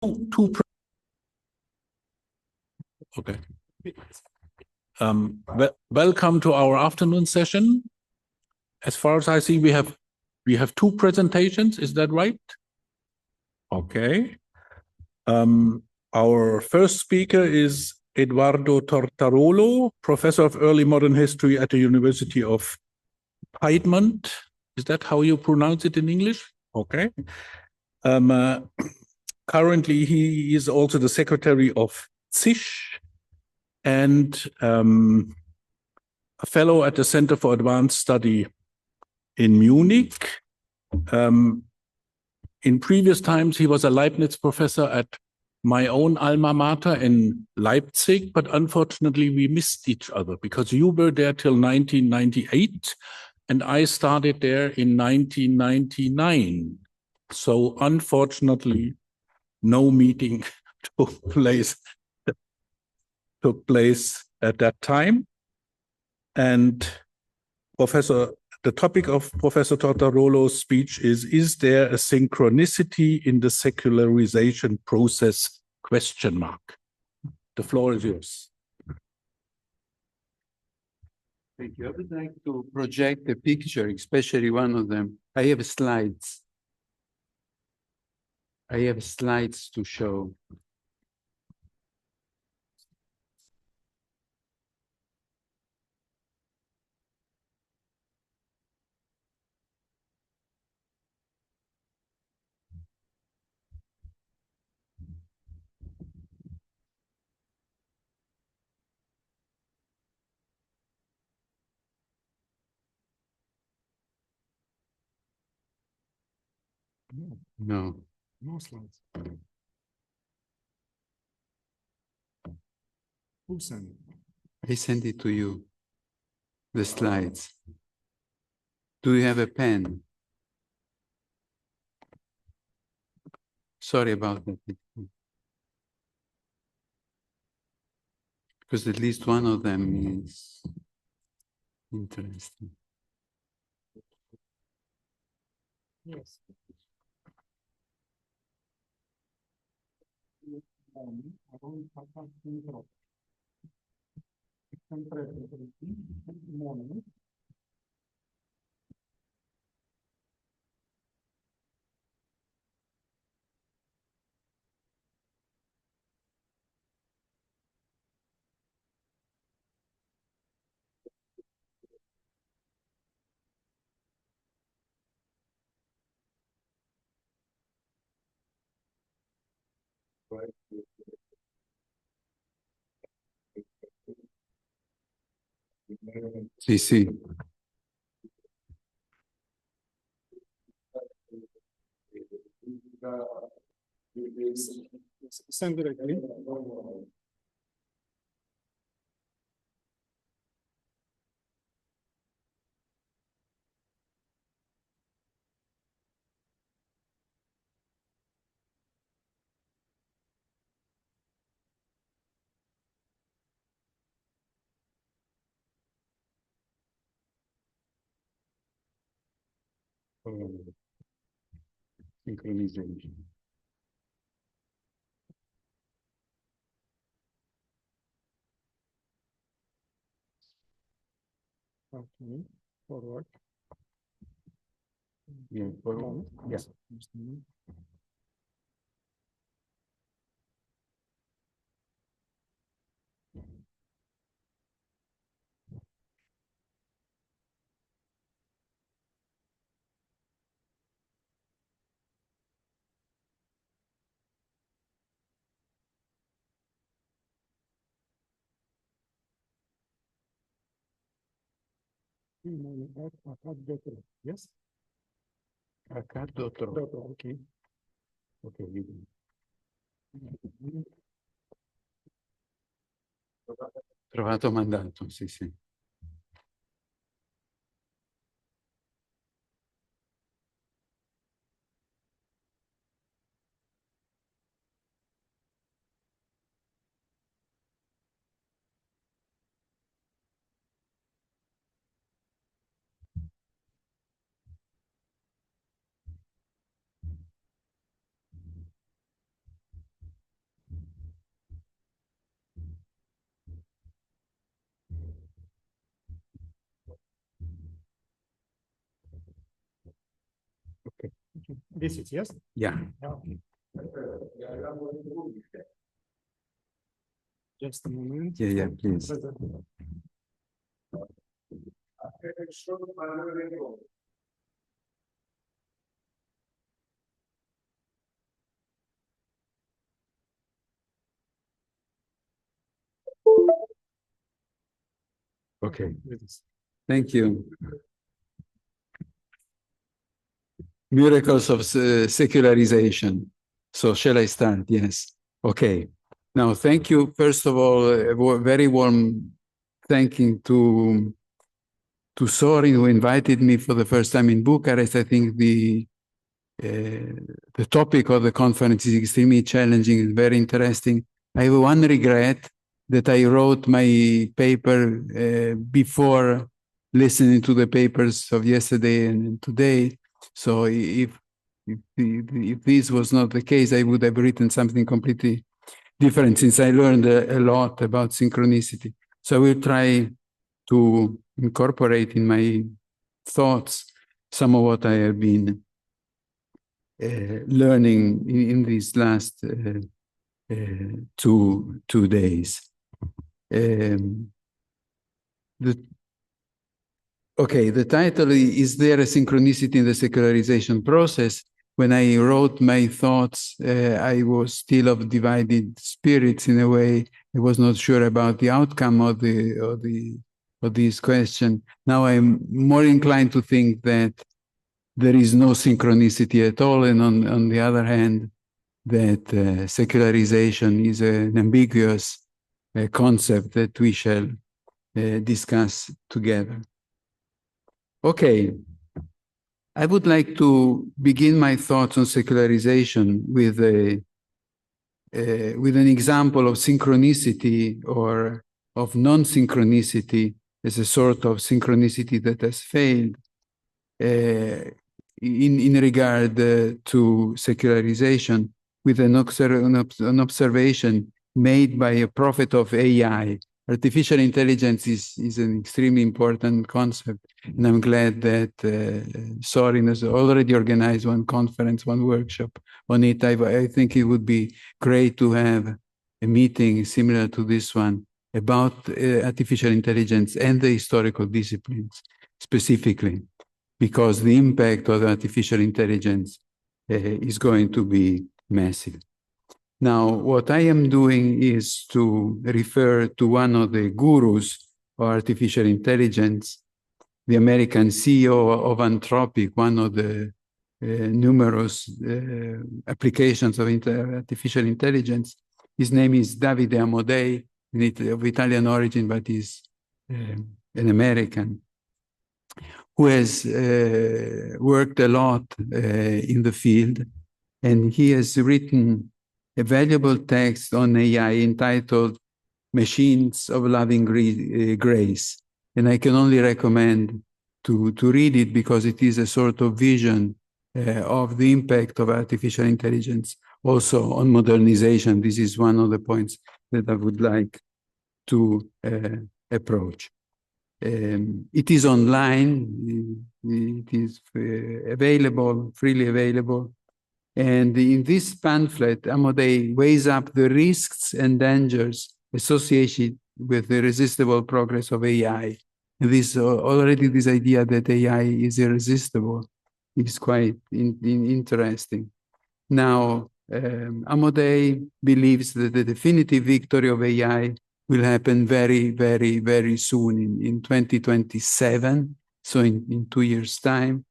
two. Okay. Welcome to our afternoon session. As far as I see, we have two presentations. Is that right? Okay. Our first speaker is Edoardo Tortarolo, professor of early modern history at the University of Piedmont. Is that how you pronounce it in English? Okay. Currently, he is also the secretary of CISH and a fellow at the Center for Advanced Study in Munich. In previous times, he was a Leibniz professor at my own alma mater in Leipzig, but unfortunately, we missed each other because you were there till 1998, and I started there in 1999. So unfortunately, no meeting took place at that time. And the topic of Professor Tortarolo's speech is there a synchronicity in the secularization process? ? The floor is yours. Thank you. I would like to project a picture, especially one of them. I have slides. I have slides to show. No. No slides. Who sent it? I send it to you, the slides. Do you have a pen? Sorry about that. Because at least one of them is interesting. Yes. Sì, sì. Send it again. Synchronization. Okay. Forward. Yeah, forward. Yes. Yes. Accaduto. Okay. Ok, trovato mandato, sì, sì. This is, yes? Yeah. Yeah, okay. Just a moment. Yeah, please. Okay, thank you. Miracles of secularization. So shall I start? Yes. Okay. Now, thank you. First of all, a very warm thanking to Sorin, who invited me for the first time in Bucharest. I think the topic of the conference is extremely challenging and very interesting. I have one regret that I wrote my paper before listening to the papers of yesterday and today. So if this was not the case, I would have written something completely different, since I learned a lot about synchronicity. So I will try to incorporate in my thoughts some of what I have been learning in these last 2 days. The title is there a synchronicity in the secularization process? When I wrote my thoughts, I was still of divided spirits in a way. I was not sure about the outcome of this question. Now I'm more inclined to think that there is no synchronicity at all, and on the other hand, that secularization is an ambiguous concept that we shall discuss together. Okay, I would like to begin my thoughts on secularization with an example of synchronicity or of non-synchronicity as a sort of synchronicity that has failed in regard to secularization, with an observation made by a prophet of AI. Artificial intelligence is an extremely important concept, and I'm glad that Sorin has already organized one conference, one workshop on it. I think it would be great to have a meeting similar to this one about artificial intelligence and the historical disciplines specifically, because the impact of artificial intelligence is going to be massive. Now, what I am doing is to refer to one of the gurus of artificial intelligence, the American CEO of Anthropic, one of the numerous applications of artificial intelligence. His name is Davide Amodei, of Italian origin, but he's an American, who has worked a lot in the field, and he has written a valuable text on AI entitled Machines of Loving Grace. And I can only recommend to read it, because it is a sort of vision of the impact of artificial intelligence also on modernization. This is one of the points that I would like to approach. It is online, it is available, freely available. And in this pamphlet, Amodei weighs up the risks and dangers associated with the irresistible progress of AI. And this idea that AI is irresistible is quite interesting. Now, Amodei believes that the definitive victory of AI will happen very, very, very soon in 2027, so in 2 years' time.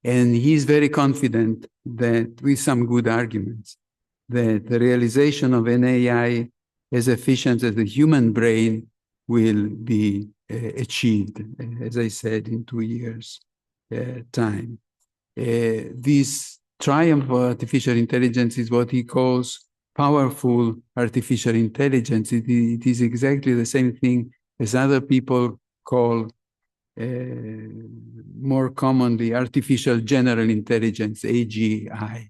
And he's very confident that, with some good arguments, that the realization of an AI as efficient as the human brain will be achieved, as I said, in 2 years' time. This triumph of artificial intelligence is what he calls powerful artificial intelligence. It is exactly the same thing as other people call more commonly artificial general intelligence, AGI,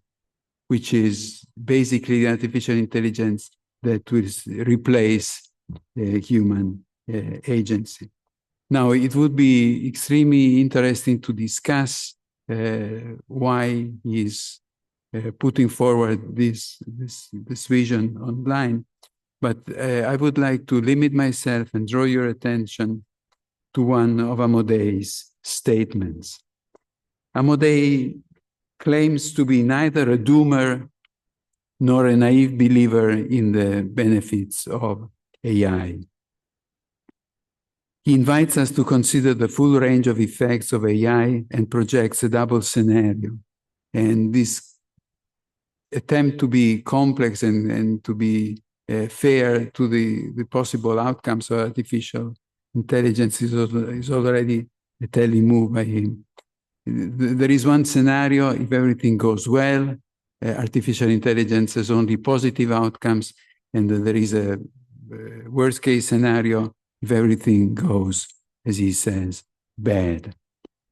which is basically artificial intelligence that will replace human agency. Now, it would be extremely interesting to discuss why he's putting forward this vision online. But I would like to limit myself and draw your attention to one of Amadei's statements. Amadei claims to be neither a doomer nor a naive believer in the benefits of AI. He invites us to consider the full range of effects of AI and projects a double scenario. And this attempt to be complex and to be fair to the possible outcomes of artificial intelligence is already a telling move by him. There is one scenario: if everything goes well, artificial intelligence has only positive outcomes, and there is a worst case scenario if everything goes, as he says, bad.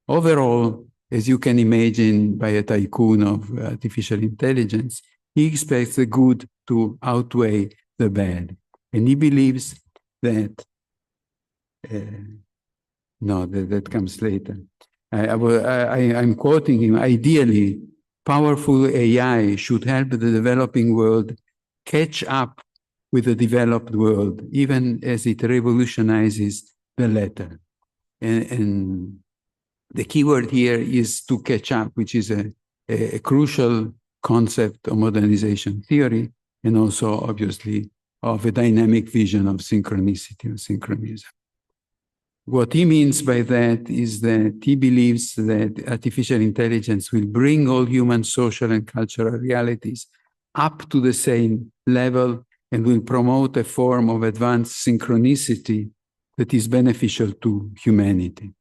Overall, as you can imagine, by a tycoon of artificial intelligence, he expects the good to outweigh the bad. And he believes that, no, that comes later. I'm quoting him: ideally, powerful AI should help the developing world catch up with the developed world, even as it revolutionizes the latter. And the key word here is to catch up, which is a crucial concept of modernization theory, and also obviously of a dynamic vision of synchronicity or synchronism. What he means by that is that he believes that artificial intelligence will bring all human social and cultural realities up to the same level and will promote a form of advanced synchronicity that is beneficial to humanity.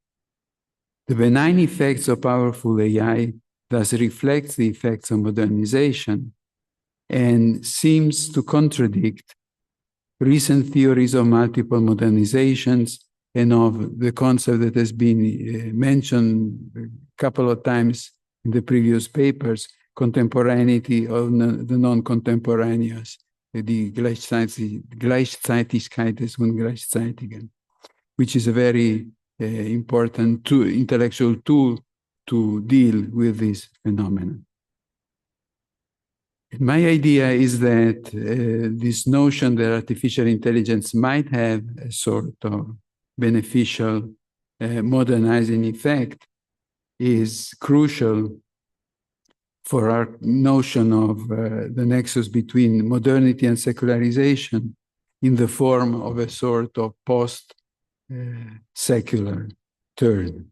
The benign effects of powerful AI thus reflects the effects of modernization and seems to contradict recent theories of multiple modernizations and of the concept that has been mentioned a couple of times in the previous papers, contemporaneity of the non-contemporaneous, the Gleichzeitigkeit des Ungleichzeitigen, which is a very important intellectual tool to deal with this phenomenon. My idea is that this notion that artificial intelligence might have a sort of beneficial modernizing effect is crucial for our notion of the nexus between modernity and secularization in the form of a sort of post-secular turn.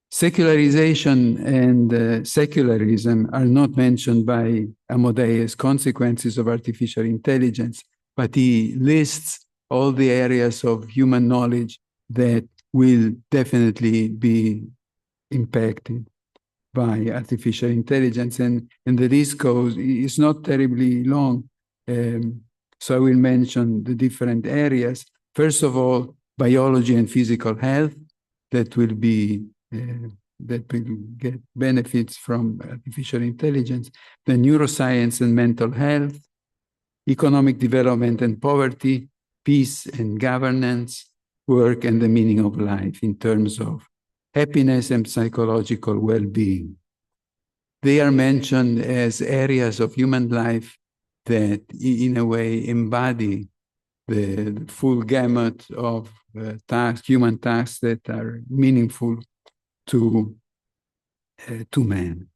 Secularization and secularism are not mentioned by Amadei as consequences of artificial intelligence, but he lists all the areas of human knowledge that will definitely be impacted by artificial intelligence. And the list is not terribly long, so I will mention the different areas. First of all, biology and physical health that will get benefits from artificial intelligence. Then neuroscience and mental health, economic development and poverty, peace and governance, work and the meaning of life in terms of happiness and psychological well-being. They are mentioned as areas of human life that in a way embody the full gamut of human tasks that are meaningful to man.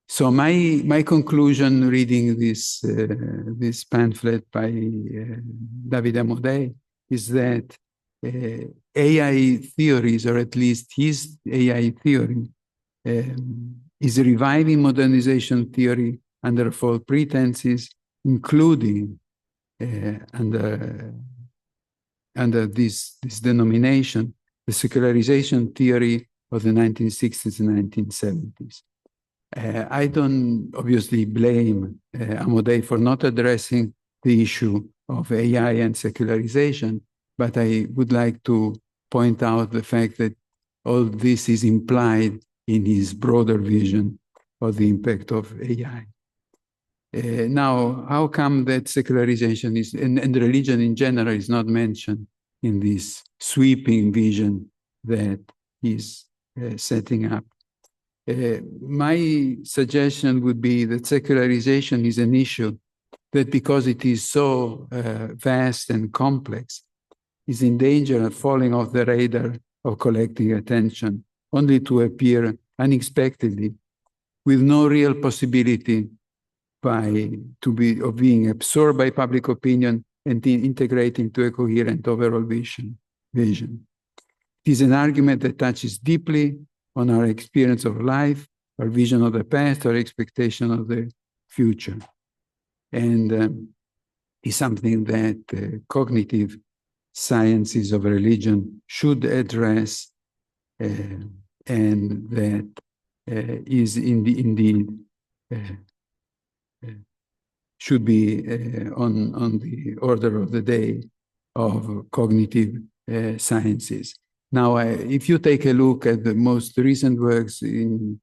So my conclusion reading this pamphlet by David Amadei is that AI theories, or at least his AI theory, is reviving modernization theory under false pretenses, including under this denomination, the secularization theory of the 1960s and 1970s. I don't obviously blame Amadei for not addressing the issue of AI and secularization, but I would like to point out the fact that all this is implied in his broader vision of the impact of AI. Now, how come that secularization is, and religion in general is not mentioned in this sweeping vision that he's setting up? My suggestion would be that secularization is an issue that, because it is so vast and complex, is in danger of falling off the radar of collecting attention, only to appear unexpectedly, with no real possibility of being absorbed by public opinion and integrating to a coherent overall vision. It is an argument that touches deeply on our experience of life, our vision of the past, our expectation of the future, and is something that cognitive sciences of religion should address, and that is indeed should be on the order of the day of cognitive sciences. Now, if you take a look at the most recent works in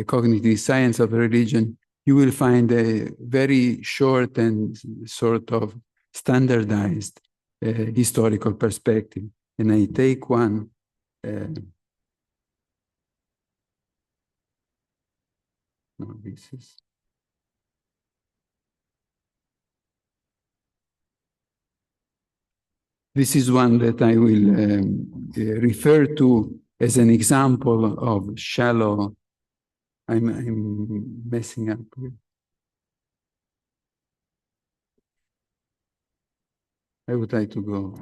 cognitive science of religion, you will find a very short and sort of standardized historical perspective. And I take one. No, this is. This is one that I will refer to as an example of shallow. I'm messing up with. I would like to go.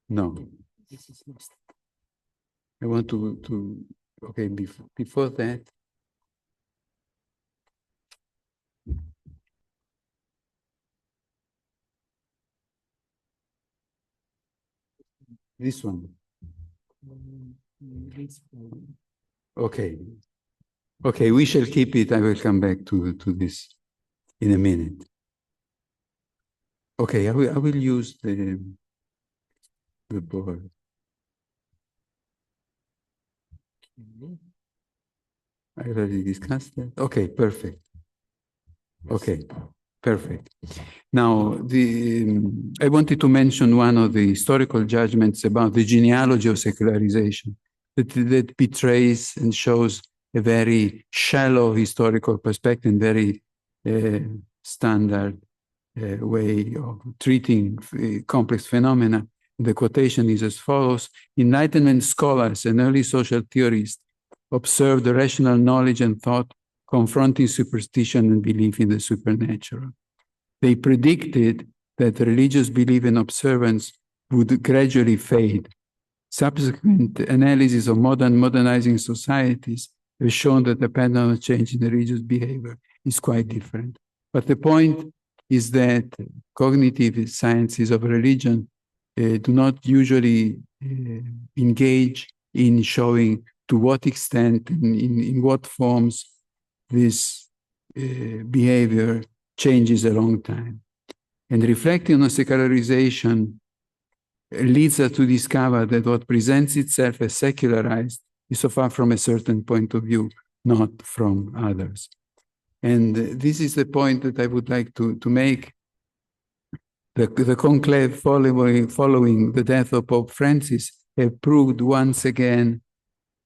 No. This is lost. I want okay, before that. This one. Okay. Okay, we shall keep it. I will come back to this in a minute. Okay, I will use the board. I already discussed that. Okay, perfect. Okay, perfect. Now, I wanted to mention one of the historical judgments about the genealogy of secularization that betrays and shows a very shallow historical perspective, very standard way of treating complex phenomena. The quotation is as follows: Enlightenment scholars and early social theorists observed the rational knowledge and thought confronting superstition and belief in the supernatural. They predicted that religious belief and observance would gradually fade. Subsequent analysis of modernizing societies has shown that the pattern of change in the religious behavior is quite different. But the point is that cognitive sciences of religion do not usually engage in showing to what extent, in what forms this behavior changes a long time. And reflecting on secularization leads us to discover that what presents itself as secularized is so far from a certain point of view, not from others. And this is the point that I would like to make. The conclave following the death of Pope Francis have proved once again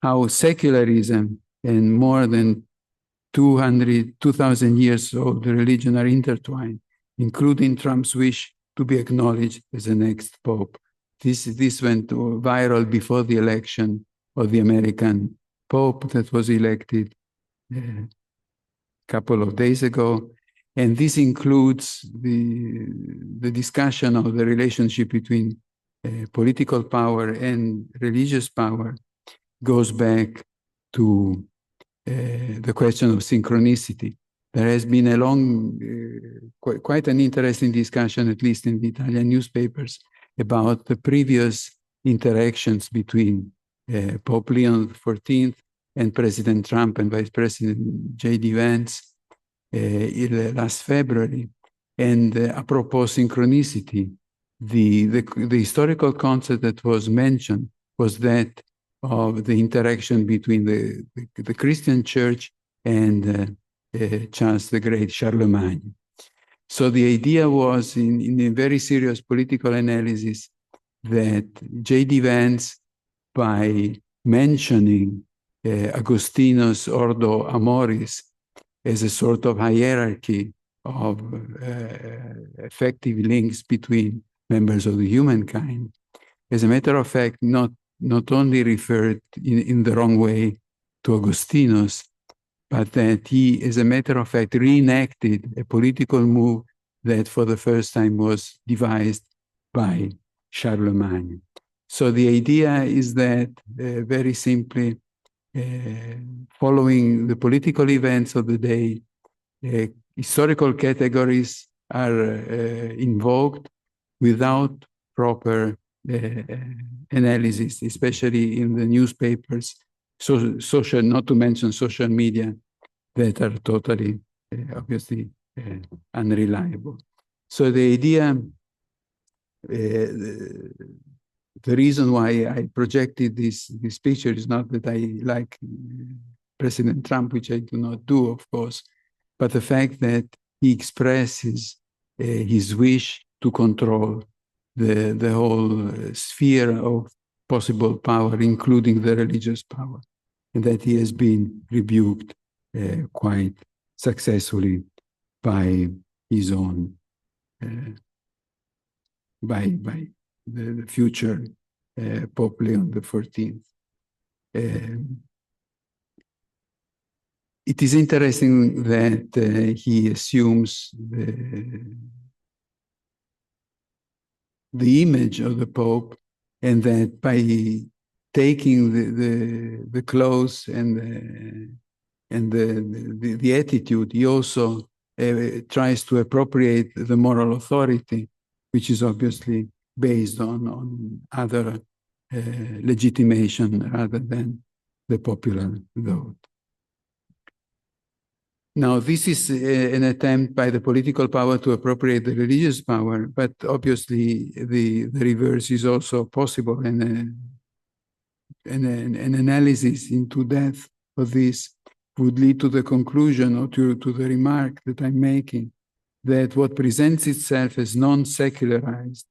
how secularism and more than 2,000 years old religion are intertwined, including Trump's wish to be acknowledged as the next Pope. This went viral before the election of the American Pope that was elected a couple of days ago. And this includes the discussion of the relationship between political power and religious power, goes back to the question of synchronicity. There has been a long, quite an interesting discussion, at least in the Italian newspapers, about the previous interactions between Pope Leon XIV and President Trump and Vice President J.D. Vance last February. And apropos synchronicity, the historical concept that was mentioned was that of the interaction between the Christian Church and Charles the Great, Charlemagne. So the idea was, in a very serious political analysis, that J.D. Vance, by mentioning Agostino's Ordo Amoris as a sort of hierarchy of effective links between members of the humankind, as a matter of fact, not only referred in the wrong way to Agostinus, but that he, as a matter of fact, reenacted a political move that for the first time was devised by Charlemagne. So the idea is that very simply, following the political events of the day, historical categories are invoked without proper analysis, especially in the newspapers, social, not to mention social media, that are totally, obviously, unreliable. So the idea, the reason why I projected this picture is not that I like President Trump, which I do not do, of course, but the fact that he expresses his wish to control the whole sphere of possible power, including the religious power, and that he has been rebuked quite successfully by his own, by the future Pope Leon XIV. It is interesting that he assumes the image of the Pope, and that by taking the clothes and the attitude, he also tries to appropriate the moral authority, which is obviously based on other legitimation rather than the popular vote. Now, this is an attempt by the political power to appropriate the religious power, but obviously the reverse is also possible, and an analysis into depth of this would lead to the conclusion, or to the remark that I'm making, that what presents itself as non-secularized,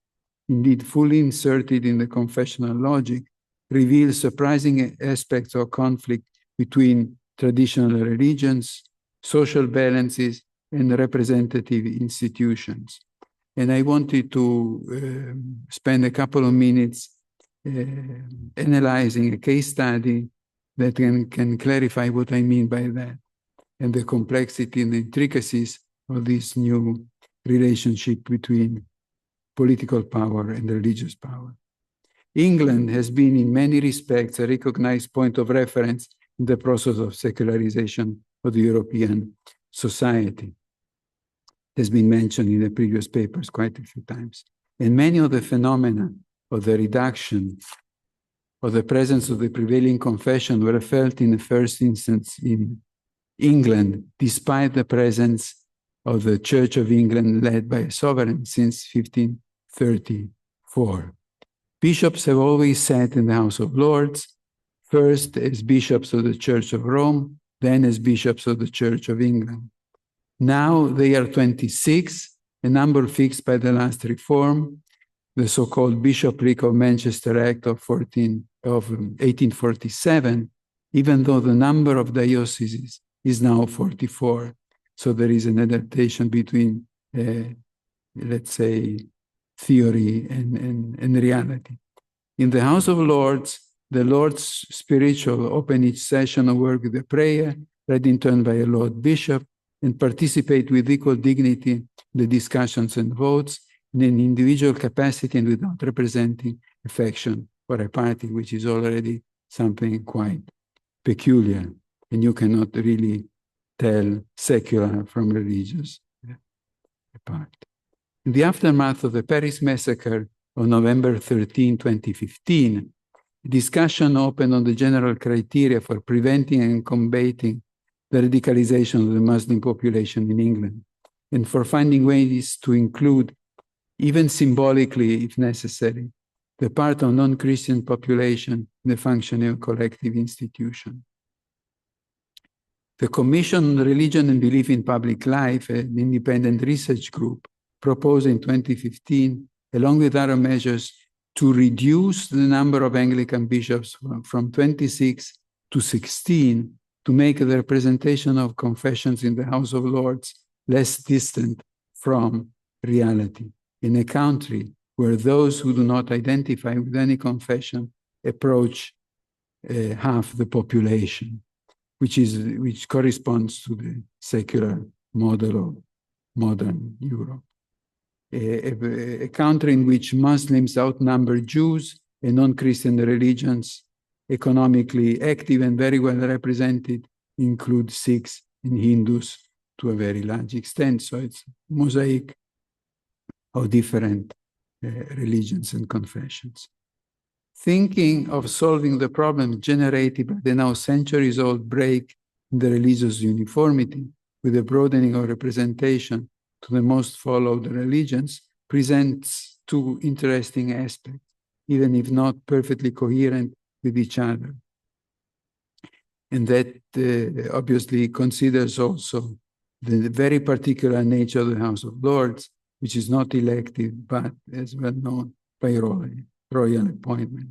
indeed fully inserted in the confessional logic, reveals surprising aspects of conflict between traditional religions, social balances, and representative institutions. And I wanted to spend a couple of minutes analyzing a case study that can clarify what I mean by that, and the complexity and the intricacies of this new relationship between political power and religious power. England has been in many respects a recognized point of reference in the process of secularization of the European society. It has been mentioned in the previous papers quite a few times. And many of the phenomena of the reduction of the presence of the prevailing confession were felt in the first instance in England, despite the presence of the Church of England led by a sovereign since 1534. Bishops have always sat in the House of Lords, first as bishops of the Church of Rome, then as bishops of the Church of England. Now they are 26, a number fixed by the last reform, the so-called Bishopric of Manchester Act of 1847, even though the number of dioceses is now 44. So there is an adaptation between, let's say, theory and reality. In the House of Lords, the Lord's Spiritual open each session of work with a prayer, read in turn by a Lord Bishop, and participate with equal dignity in the discussions and votes in an individual capacity and without representing a faction or a party, which is already something quite peculiar. And you cannot really tell secular from religious apart. In the aftermath of the Paris massacre on November 13, 2015, discussion opened on the general criteria for preventing and combating the radicalization of the Muslim population in England, and for finding ways to include, even symbolically if necessary, the part of non-Christian population in the functioning of collective institution. The Commission on Religion and Belief in Public Life, an independent research group, proposed in 2015, along with other measures, to reduce the number of Anglican bishops from 26 to 16 to make the representation of confessions in the House of Lords less distant from reality. In a country where those who do not identify with any confession approach half the population, which corresponds to the secular model of modern Europe. A country in which Muslims outnumber Jews and non-Christian religions, economically active and very well represented, include Sikhs and Hindus to a very large extent. So it's a mosaic of different religions and confessions. Thinking of solving the problem generated by the now centuries-old break in the religious uniformity with a broadening of representation to the most followed religions presents two interesting aspects, even if not perfectly coherent with each other. And that obviously considers also the very particular nature of the House of Lords, which is not elective, but as well known by royal appointment.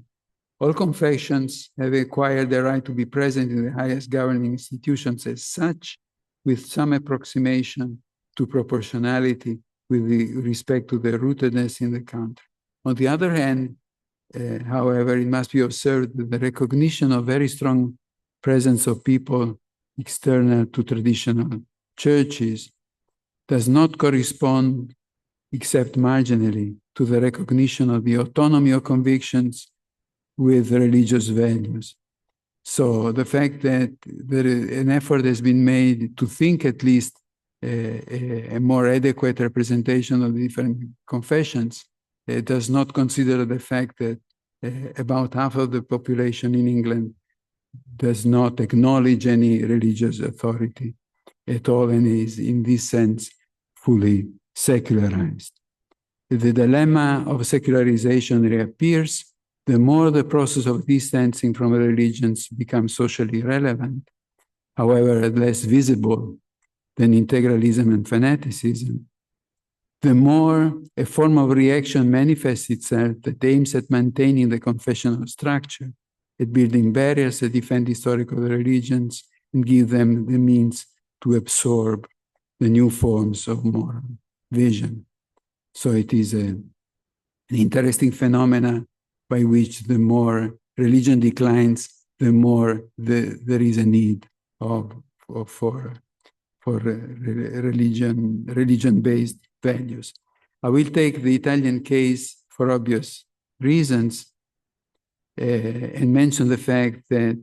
All confessions have acquired the right to be present in the highest governing institutions as such, with some approximation to proportionality with respect to their rootedness in the country. On the other hand, however, it must be observed that the recognition of very strong presence of people external to traditional churches does not correspond, except marginally, to the recognition of the autonomy of convictions with religious values. So the fact that an effort has been made to think at least a more adequate representation of the different confessions does not consider the fact that about half of the population in England does not acknowledge any religious authority at all and is in this sense fully secularized. The dilemma of secularization reappears the more the process of distancing from religions becomes socially relevant, however less visible than integralism and fanaticism, the more a form of reaction manifests itself that aims at maintaining the confessional structure, at building barriers that defend historical religions and give them the means to absorb the new forms of moral vision. So it is an interesting phenomena by which the more religion declines, the more there is a need for religion-based values. I will take the Italian case for obvious reasons and mention the fact that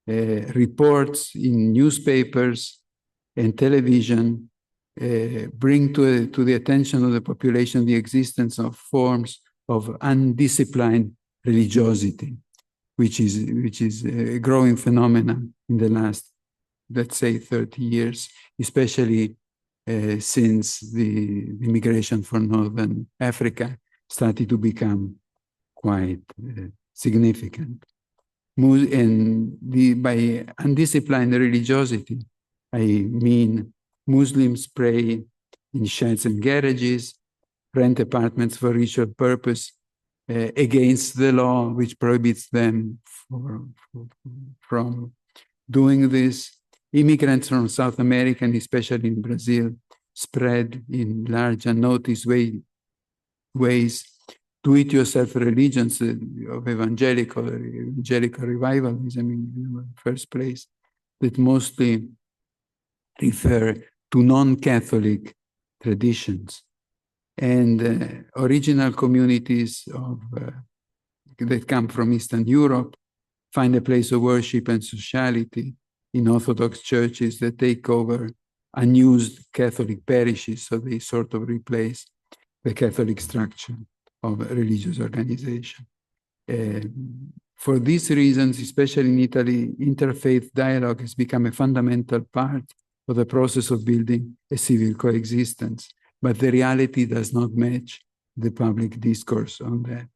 reports in newspapers and television bring to the attention of the population the existence of forms of undisciplined religiosity, which is a growing phenomenon in the last, let's say, 30 years, especially since the immigration from Northern Africa started to become quite significant. And by undisciplined religiosity, I mean Muslims pray in sheds and garages, rent apartments for ritual purpose against the law, which prohibits them from doing this. Immigrants from South America, and especially in Brazil, spread in large unnoticed ways do-it-yourself religions of evangelical revivalism in the first place, that mostly refer to non-Catholic traditions. And original communities that come from Eastern Europe find a place of worship and sociality in Orthodox churches that take over unused Catholic parishes, so they sort of replace the Catholic structure of religious organization. For these reasons, especially in Italy, interfaith dialogue has become a fundamental part of the process of building a civil coexistence, but the reality does not match the public discourse on that.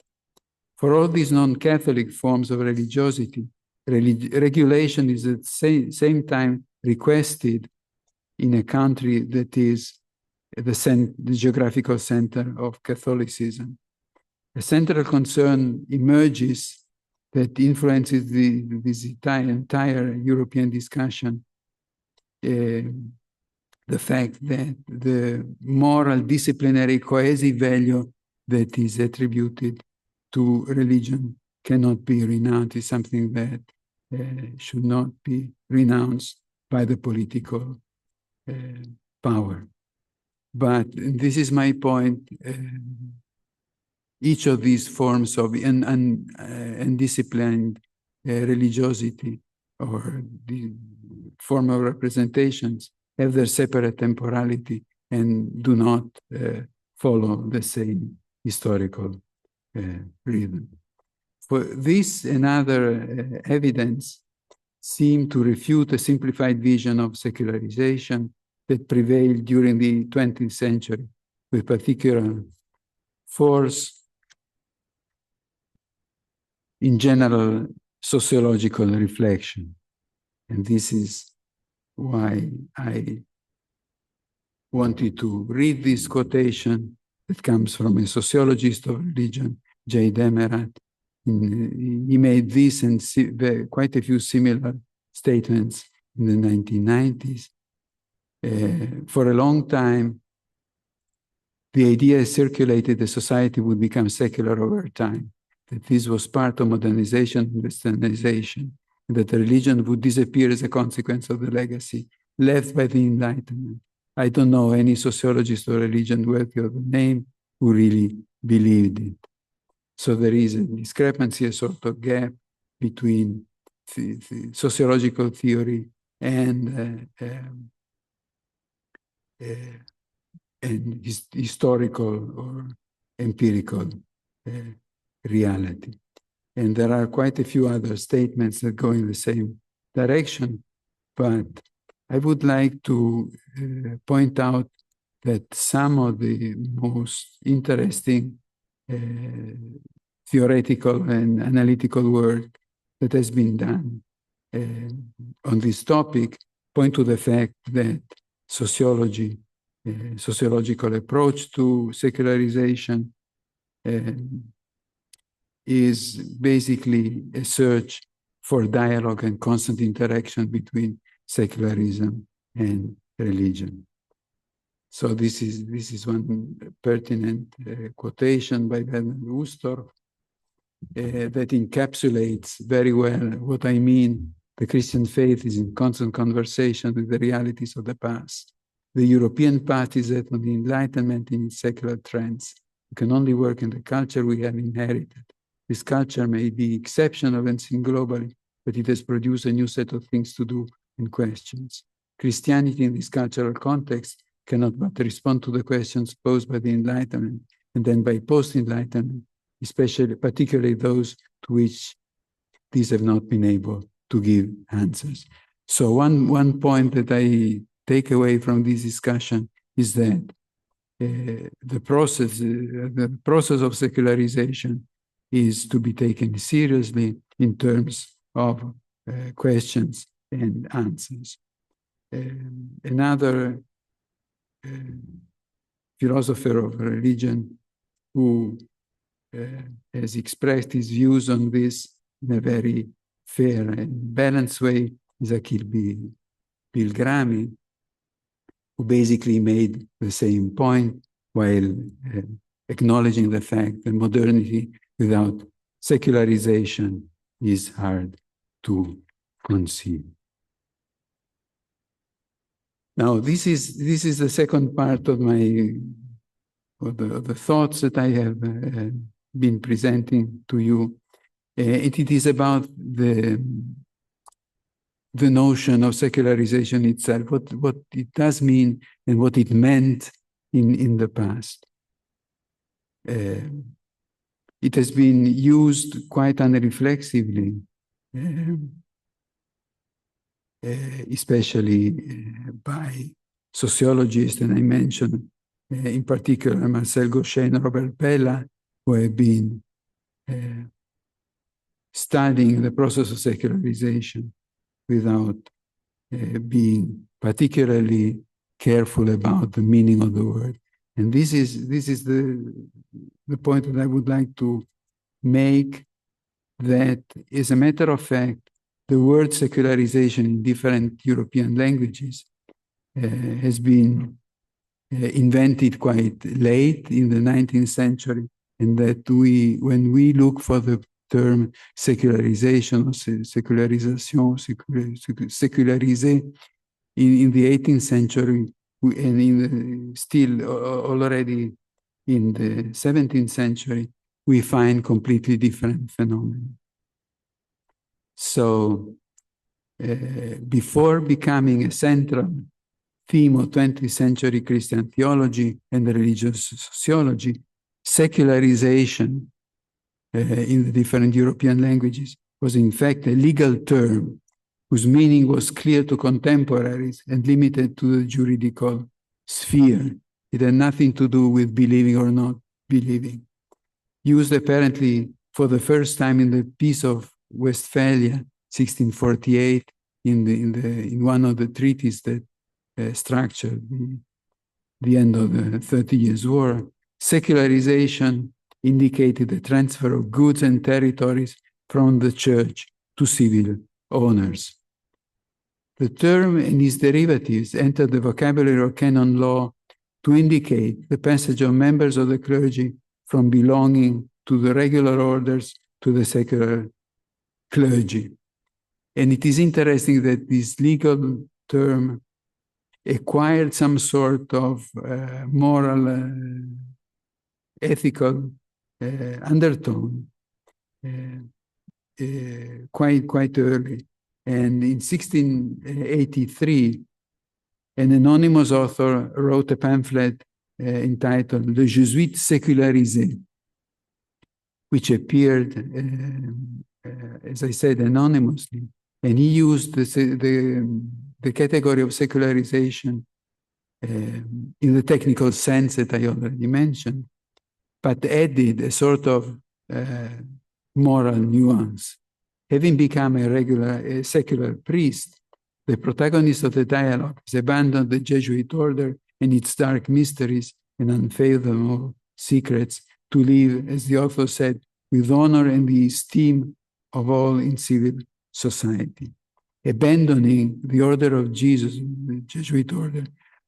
For all these non-Catholic forms of religiosity, regulation is at the same time requested in a country that is the geographical center of Catholicism. a central concern emerges that influences this entire European discussion, the fact that the moral, disciplinary, cohesive value that is attributed to religion cannot be renounced, is something that should not be renounced by the political power. But this is my point. Each of these forms of undisciplined religiosity or the form of representations have their separate temporality and do not follow the same historical rhythm. For this and other evidence seem to refute a simplified vision of secularization that prevailed during the 20th century, with particular force in general sociological reflection. And this is why I wanted to read this quotation that comes from a sociologist of religion, J. Demerat. He made this and quite a few similar statements in the 1990s. For a long time, the idea circulated that society would become secular over time, that this was part of modernization and westernization, and that the religion would disappear as a consequence of the legacy left by the Enlightenment. I don't know any sociologist or religion worthy of the name who really believed it. So there is a discrepancy, a sort of gap between the sociological theory and historical or empirical reality. And there are quite a few other statements that go in the same direction, but I would like to point out that some of the most interesting theoretical and analytical work that has been done on this topic point to the fact that sociology, sociological approach to secularization is basically a search for dialogue and constant interaction between secularism and religion. So this is one pertinent quotation by Bernard Ustorf that encapsulates very well what I mean. The Christian faith is in constant conversation with the realities of the past. The European path is that of the Enlightenment in its secular trends. We can only work in the culture we have inherited. This culture may be exceptional and seen globally, but it has produced a new set of things to do and questions. Christianity in this cultural context cannot but respond to the questions posed by the Enlightenment and then by post-Enlightenment, particularly those to which these have not been able to give answers. So one point that I take away from this discussion is that the process of secularization is to be taken seriously in terms of questions and answers. Another philosopher of religion who has expressed his views on this in a very fair and balanced way is Achille Pilgrami, who basically made the same point while acknowledging the fact that modernity without secularization is hard to conceive. Now, this is the second part of the thoughts that I have been presenting to you. It is about the notion of secularization itself, what it does mean and what it meant in the past. It has been used quite unreflexively, especially by sociologists, and I mentioned in particular Marcel Gauchet and Robert Bella, who have been studying the process of secularization without being particularly careful about the meaning of the word And this is the point that I would like to make, that as a matter of fact, the word secularization in different European languages has been invented quite late in the 19th century, and that when we look for the term secularization or secularisation, sécularisé in the 18th century, and still already in the 17th century, we find completely different phenomena. So before becoming a central theme of 20th century Christian theology and religious sociology, secularization in the different European languages was in fact a legal term whose meaning was clear to contemporaries and limited to the juridical sphere. It had nothing to do with believing or not believing. Used apparently for the first time in the Peace of Westphalia, 1648, in one of the treaties that structured the end of the 30 Years' War. Secularization indicated the transfer of goods and territories from the church to civil owners. The term and its derivatives entered the vocabulary of canon law to indicate the passage of members of the clergy from belonging to the regular orders to the secular clergy. And it is interesting that this legal term acquired some sort of moral, ethical undertone quite early. And in 1683, an anonymous author wrote a pamphlet entitled Le Jésuite Sécularisé, which appeared, as I said, anonymously. And he used the category of secularization in the technical sense that I already mentioned, but added a sort of moral nuance. Having become a secular priest, the protagonist of the dialogue has abandoned the Jesuit order and its dark mysteries and unfathomable secrets to live, as the author said, with honor and the esteem of all in civil society. Abandoning the order of Jesus, the Jesuit order,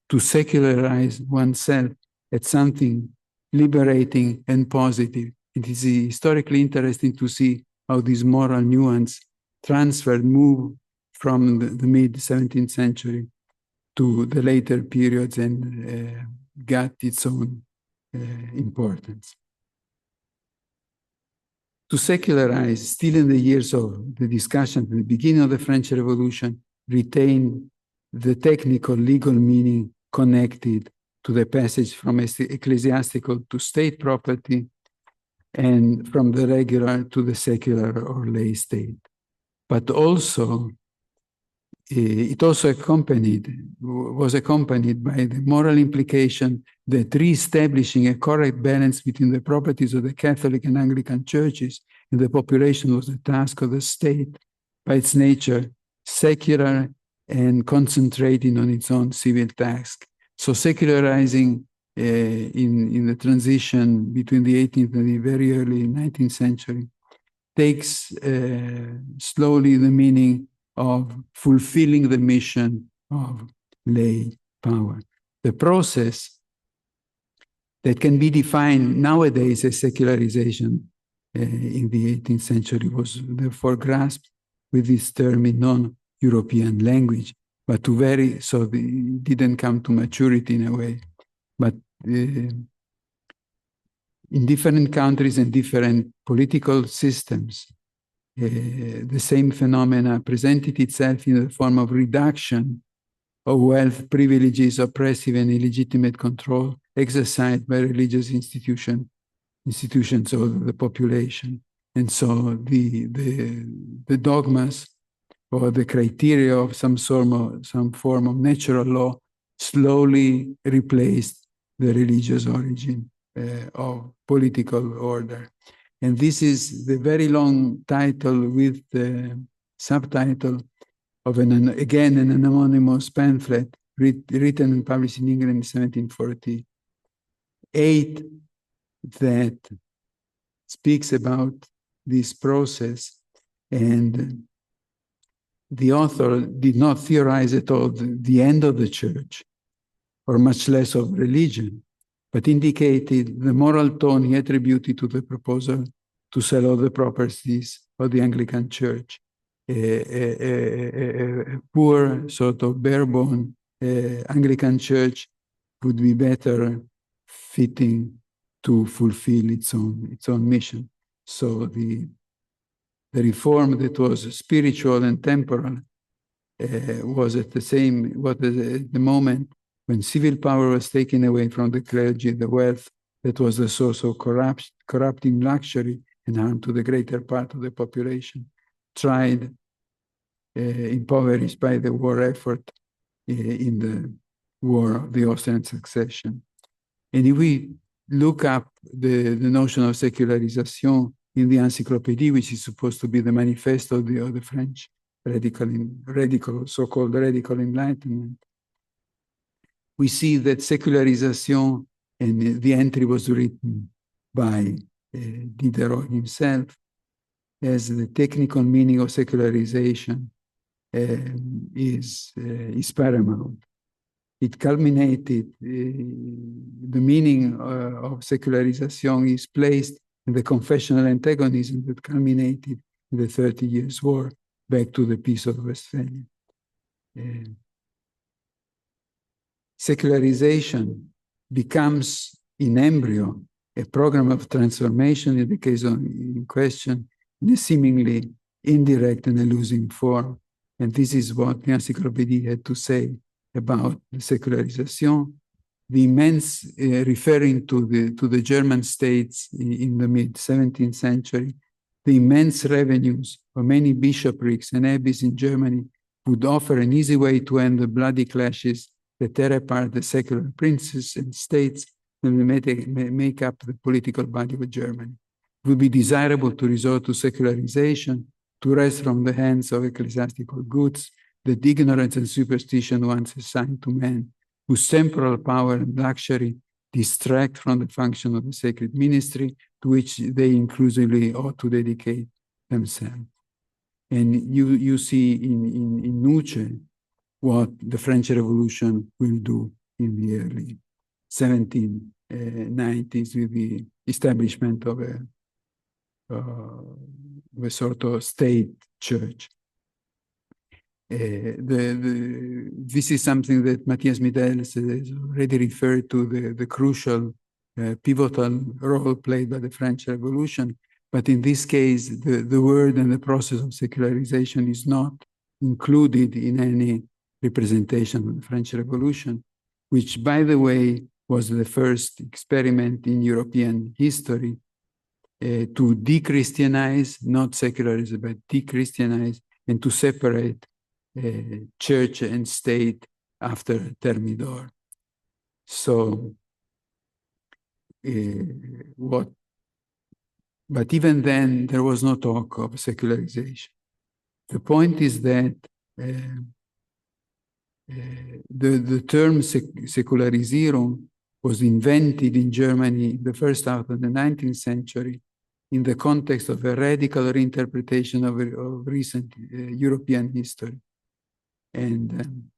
to secularize oneself at something liberating and positive. It is historically interesting to see how this moral nuance moved from the mid-17th century to the later periods and got its own importance. To secularize, still in the years of the discussion at the beginning of the French Revolution, retained the technical legal meaning connected to the passage from ecclesiastical to state property and from the regular to the secular or lay state. But also, it also was accompanied by the moral implication that re-establishing a correct balance between the properties of the Catholic and Anglican churches and the population was the task of the state, by its nature, secular and concentrating on its own civil task. So secularizing in the transition between the 18th and the very early 19th century takes slowly the meaning of fulfilling the mission of lay power. The process that can be defined nowadays as secularization in the 18th century was therefore grasped with this term in non-European language, but so it didn't come to maturity in a way. But in different countries and different political systems, the same phenomena presented itself in the form of reduction of wealth, privileges, oppressive and illegitimate control exercised by religious institutions of the population. And so the dogmas or the criteria of some form of natural law slowly replaced the religious origin of political order. And this is the very long title with the subtitle of an anonymous pamphlet written and published in England in 1740. 8 that speaks about this process, and the author did not theorize at all the end of the church, or much less of religion, but indicated the moral tone he attributed to the proposal to sell all the properties of the Anglican Church. A poor, sort of bare-bone Anglican Church would be better fitting to fulfill its own mission. So the reform that was spiritual and temporal was at the moment when civil power was taken away from the clergy, the wealth that was the source of corrupting luxury and harm to the greater part of the population, tried, impoverished by the war effort in the War of the Austrian Succession. And if we look up the notion of secularization in the Encyclopédie, which is supposed to be the manifesto of the French so-called radical enlightenment, we see that secularization, and the entry was written by Diderot himself, as the technical meaning of secularization is paramount. It culminated, the meaning of secularization is placed in the confessional antagonism that culminated in the 30 Years' War, back to the Peace of Westphalia. Secularization becomes in embryo a program of transformation in the case in question, in a seemingly indirect and elusive form. And this is what the Encyclopédie had to say about the secularization. The immense, referring to the German states in the mid-17th century, the immense revenues of many bishoprics and abbeys in Germany would offer an easy way to end the bloody clashes that tear apart the secular princes and states and make up the political body of Germany. It would be desirable to resort to secularization, to wrest from the hands of ecclesiastical goods that ignorance and superstition once assigned to men, whose temporal power and luxury distract from the function of the sacred ministry to which they inclusively ought to dedicate themselves. And you see in Nuce what the French Revolution will do in the early 1790s with the establishment of a sort of state church. This is something that Matthias Middels has already referred to, the crucial, pivotal role played by the French Revolution. But in this case, the word and the process of secularization is not included in any representation of the French Revolution, which, by the way, was the first experiment in European history to de-Christianize, not secularize, but de-Christianize, and to separate church and state after Thermidor. So, but even then, there was no talk of secularization. The point is that the term Säkularisierung was invented in Germany in the first half of the 19th century in the context of a radical reinterpretation of recent European history. And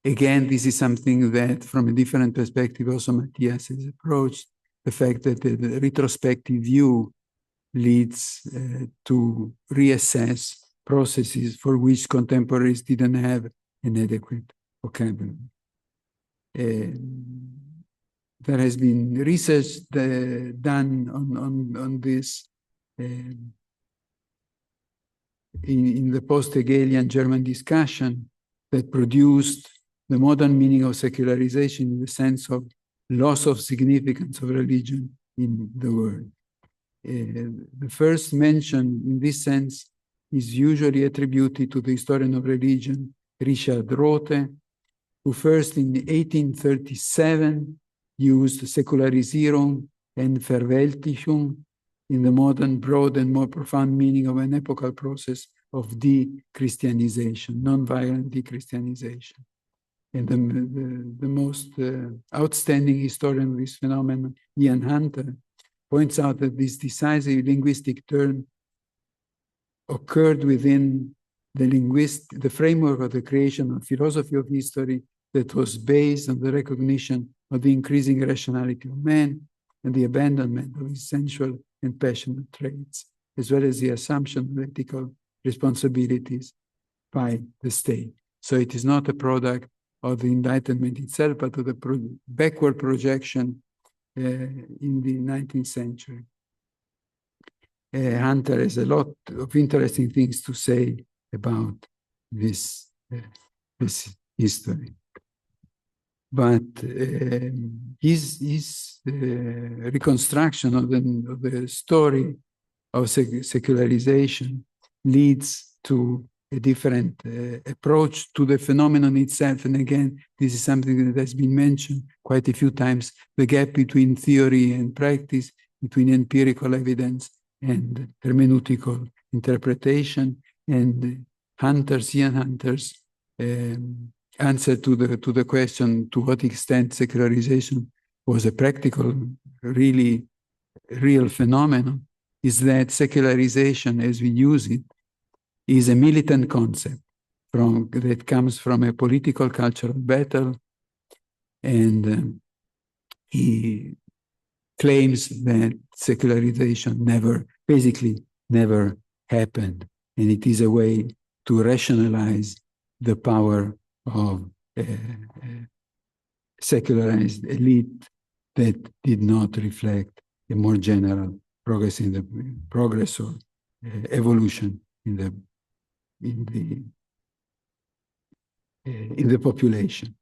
again, this is something that, from a different perspective, also Matthias has approached, the fact that the retrospective view leads to reassess processes for which contemporaries didn't have an adequate vocabulary. There has been research done on this in the post-Hegelian German discussion that produced the modern meaning of secularization in the sense of loss of significance of religion in the world. The first mention in this sense is usually attributed to the historian of religion, Richard Rothe, who first in 1837 used Säkularisierung and Verweltlichung in the modern, broad, and more profound meaning of an epochal process of de-Christianization, non-violent de-Christianization. And the most outstanding historian of this phenomenon, Ian Hunter, points out that this decisive linguistic turn occurred within the framework of the creation of philosophy of history that was based on the recognition of the increasing rationality of man and the abandonment of his sensual and passionate traits, as well as the assumption of ethical responsibilities by the state. So it is not a product of the Enlightenment itself, but of the backward projection in the 19th century. Hunter has a lot of interesting things to say about this history. But his reconstruction of the story of secularization leads to a different approach to the phenomenon itself. And again, this is something that has been mentioned quite a few times, the gap between theory and practice, between empirical evidence and hermeneutical interpretation. And Ian Hunter's answer to the question to what extent secularization was a practical, really real phenomenon, is that secularization as we use it is a militant concept that comes from a political cultural battle, and he claims that secularization basically never happened, and it is a way to rationalize the power of a secularized elite that did not reflect a more general progress or evolution in the population.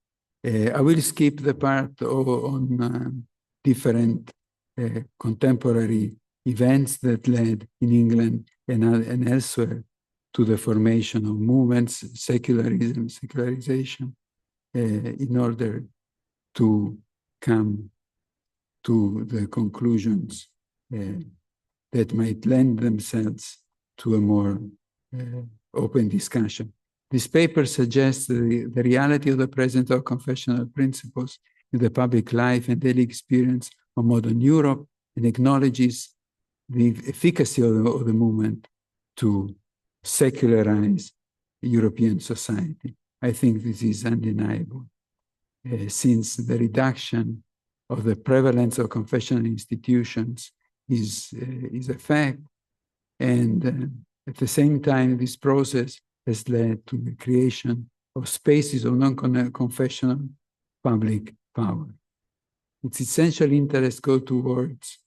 I will skip the part on different contemporary events that led in England and elsewhere to the formation of movements, secularization, in order to come to the conclusions that might lend themselves to a more open discussion. This paper suggests the reality of the presence of confessional principles in the public life and daily experience of modern Europe, and acknowledges the efficacy of the movement to secularize European society. I think this is undeniable, since the reduction of the prevalence of confessional institutions is a fact, and at the same time, this process has led to the creation of spaces of non-confessional public power. Its essential interests go towards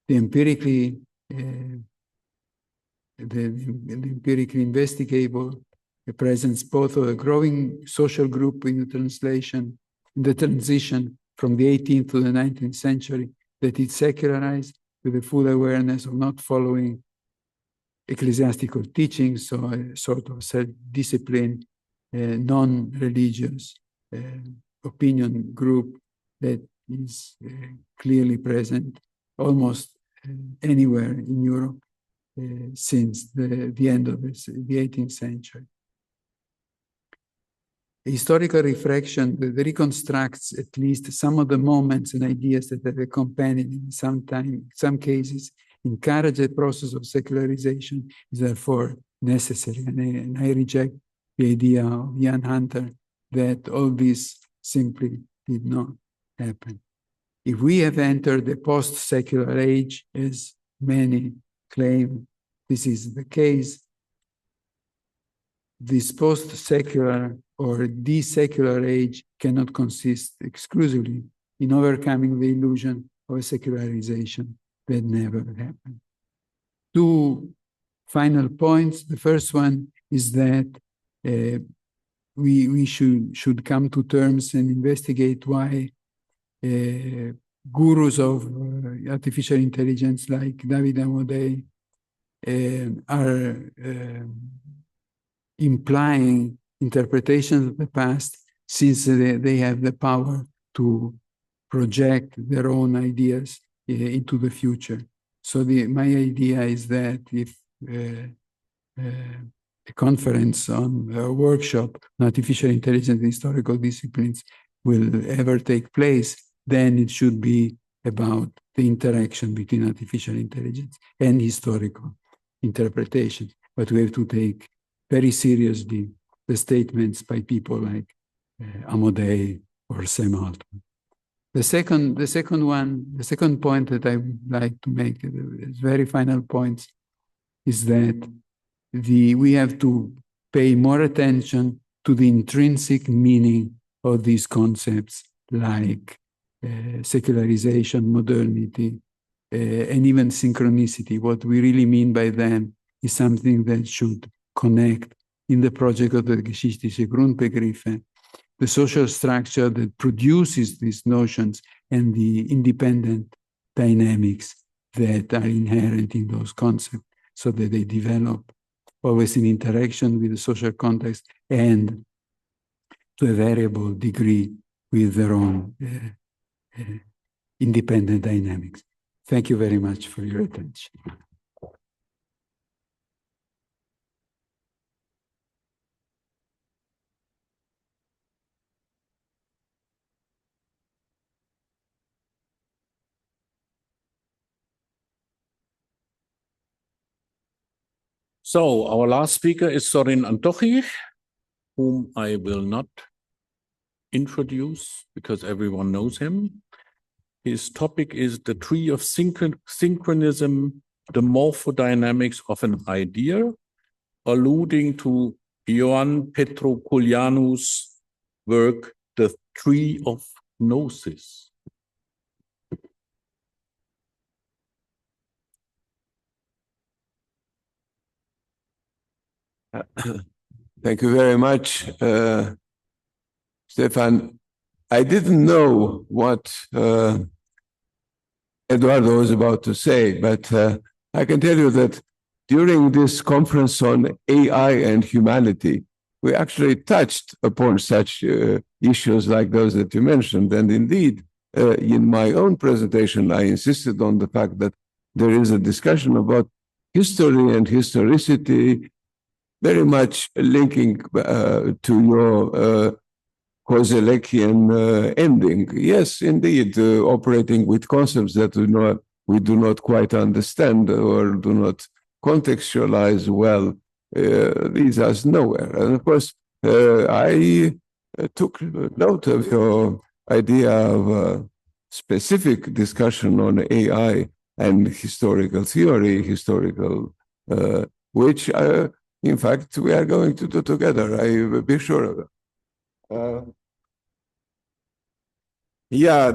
the empirically investigable, the presence both of a growing social group in the transition from the 18th to the 19th century, that is secularized with the full awareness of not following ecclesiastical teachings, so a sort of self-discipline, non-religious opinion group that is clearly present almost anywhere in Europe since the end of the 18th century. A historical reflection that reconstructs at least some of the moments and ideas that have accompanied, in some cases, encourage the process of secularization is therefore necessary. And I reject the idea of Ian Hunter that all this simply did not happen. If we have entered the post-secular age, as many claim this is the case, this post-secular or desecular age cannot consist exclusively in overcoming the illusion of a secularization that never happened. Two final points. The first one is that we should come to terms and investigate why gurus of artificial intelligence like David Amodei are implying interpretations of the past, since they have the power to project their own ideas into the future. So my idea is that if a conference on a workshop on artificial intelligence in historical disciplines will ever take place, then it should be about the interaction between artificial intelligence and historical interpretation. But we have to take very seriously the statements by people like Amodei or Sam Altman. The second point that I would like to make, the very final point, is that we have to pay more attention to the intrinsic meaning of these concepts like secularization, modernity, and even synchronicity. What we really mean by them is something that should connect in the project of the geschichtliche Grundbegriffe, the social structure that produces these notions and the independent dynamics that are inherent in those concepts, so that they develop always in interaction with the social context and to a variable degree with their own independent dynamics. Thank you very much for your attention. So our last speaker is Sorin Antohi, whom I will not introduce because everyone knows him. His topic is the tree of synchronism, the morphodynamics of an idea, alluding to Ioan Petroculianu's work, The Tree of Gnosis. Thank you very much, Stefan. I didn't know what Edoardo was about to say, but I can tell you that during this conference on AI and humanity, we actually touched upon such issues like those that you mentioned. And indeed, in my own presentation, I insisted on the fact that there is a discussion about history and historicity, very much linking to your Kozelekian ending. Yes, indeed, operating with concepts that we do not quite understand or do not contextualize well, leads us nowhere. And of course, I took note of your idea of a specific discussion on AI and historical theory, which in fact we are going to do together. I will be sure of it. Yeah,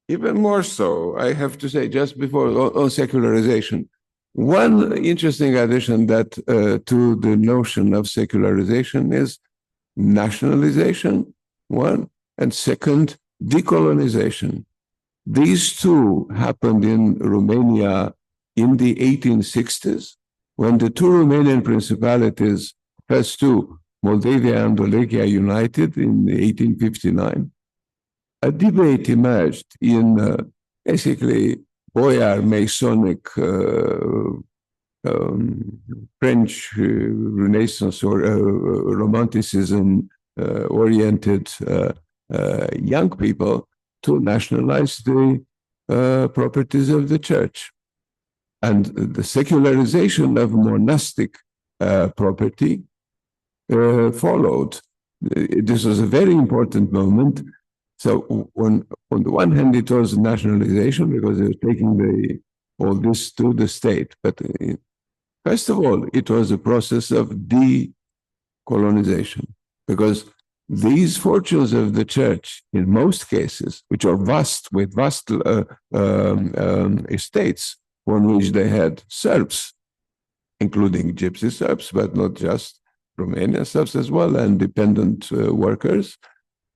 even more so, I have to say, just before on secularization, one interesting addition that to the notion of secularization is nationalization, one, and second, decolonization. These two happened in Romania in the 1860s, when the two Romanian principalities, first two, Moldavia and Wallachia, united in 1859. A debate emerged in basically boyar Masonic French Renaissance or Romanticism oriented young people to nationalize the properties of the church. And the secularization of monastic property followed. This was a very important moment. So on the one hand, it was nationalization because it was taking all this to the state. But first of all, it was a process of decolonization because these fortunes of the church, in most cases, which are vast estates on which they had Serbs, including Gypsy Serbs, but not just Romanian Serbs as well, and dependent workers.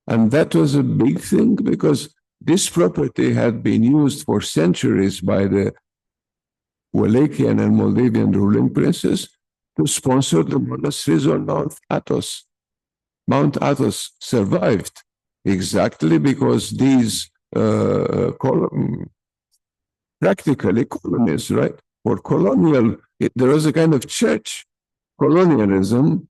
And that was a big thing because this property had been used for centuries by the Wallachian and Moldavian ruling princes to sponsor the monasteries on Mount Athos. Mount Athos survived exactly because these practically colonies, right, for colonial, there was a kind of church colonialism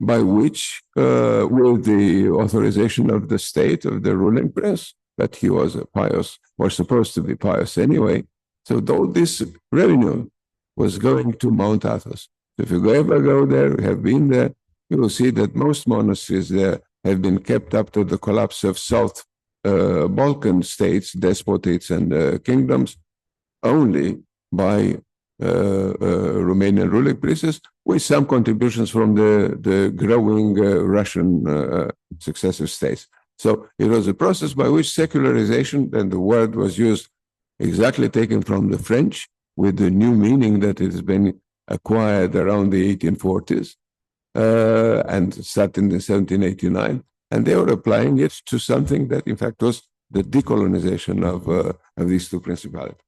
by which, with the authorization of the state, of the ruling prince, that he was a pious, or supposed to be pious anyway. So all this revenue was going to Mount Athos. If you ever go there, have been there, you will see that most monasteries there have been kept up to the collapse of South Balkan states, despotates, and kingdoms only by Romanian ruling princes, with some contributions from the growing Russian successive states. So it was a process by which secularization, and the word was used exactly taken from the French, with the new meaning that it has been acquired around the 1840s and starting in 1789. And they were applying it to something that, in fact, was the decolonization of these two principalities.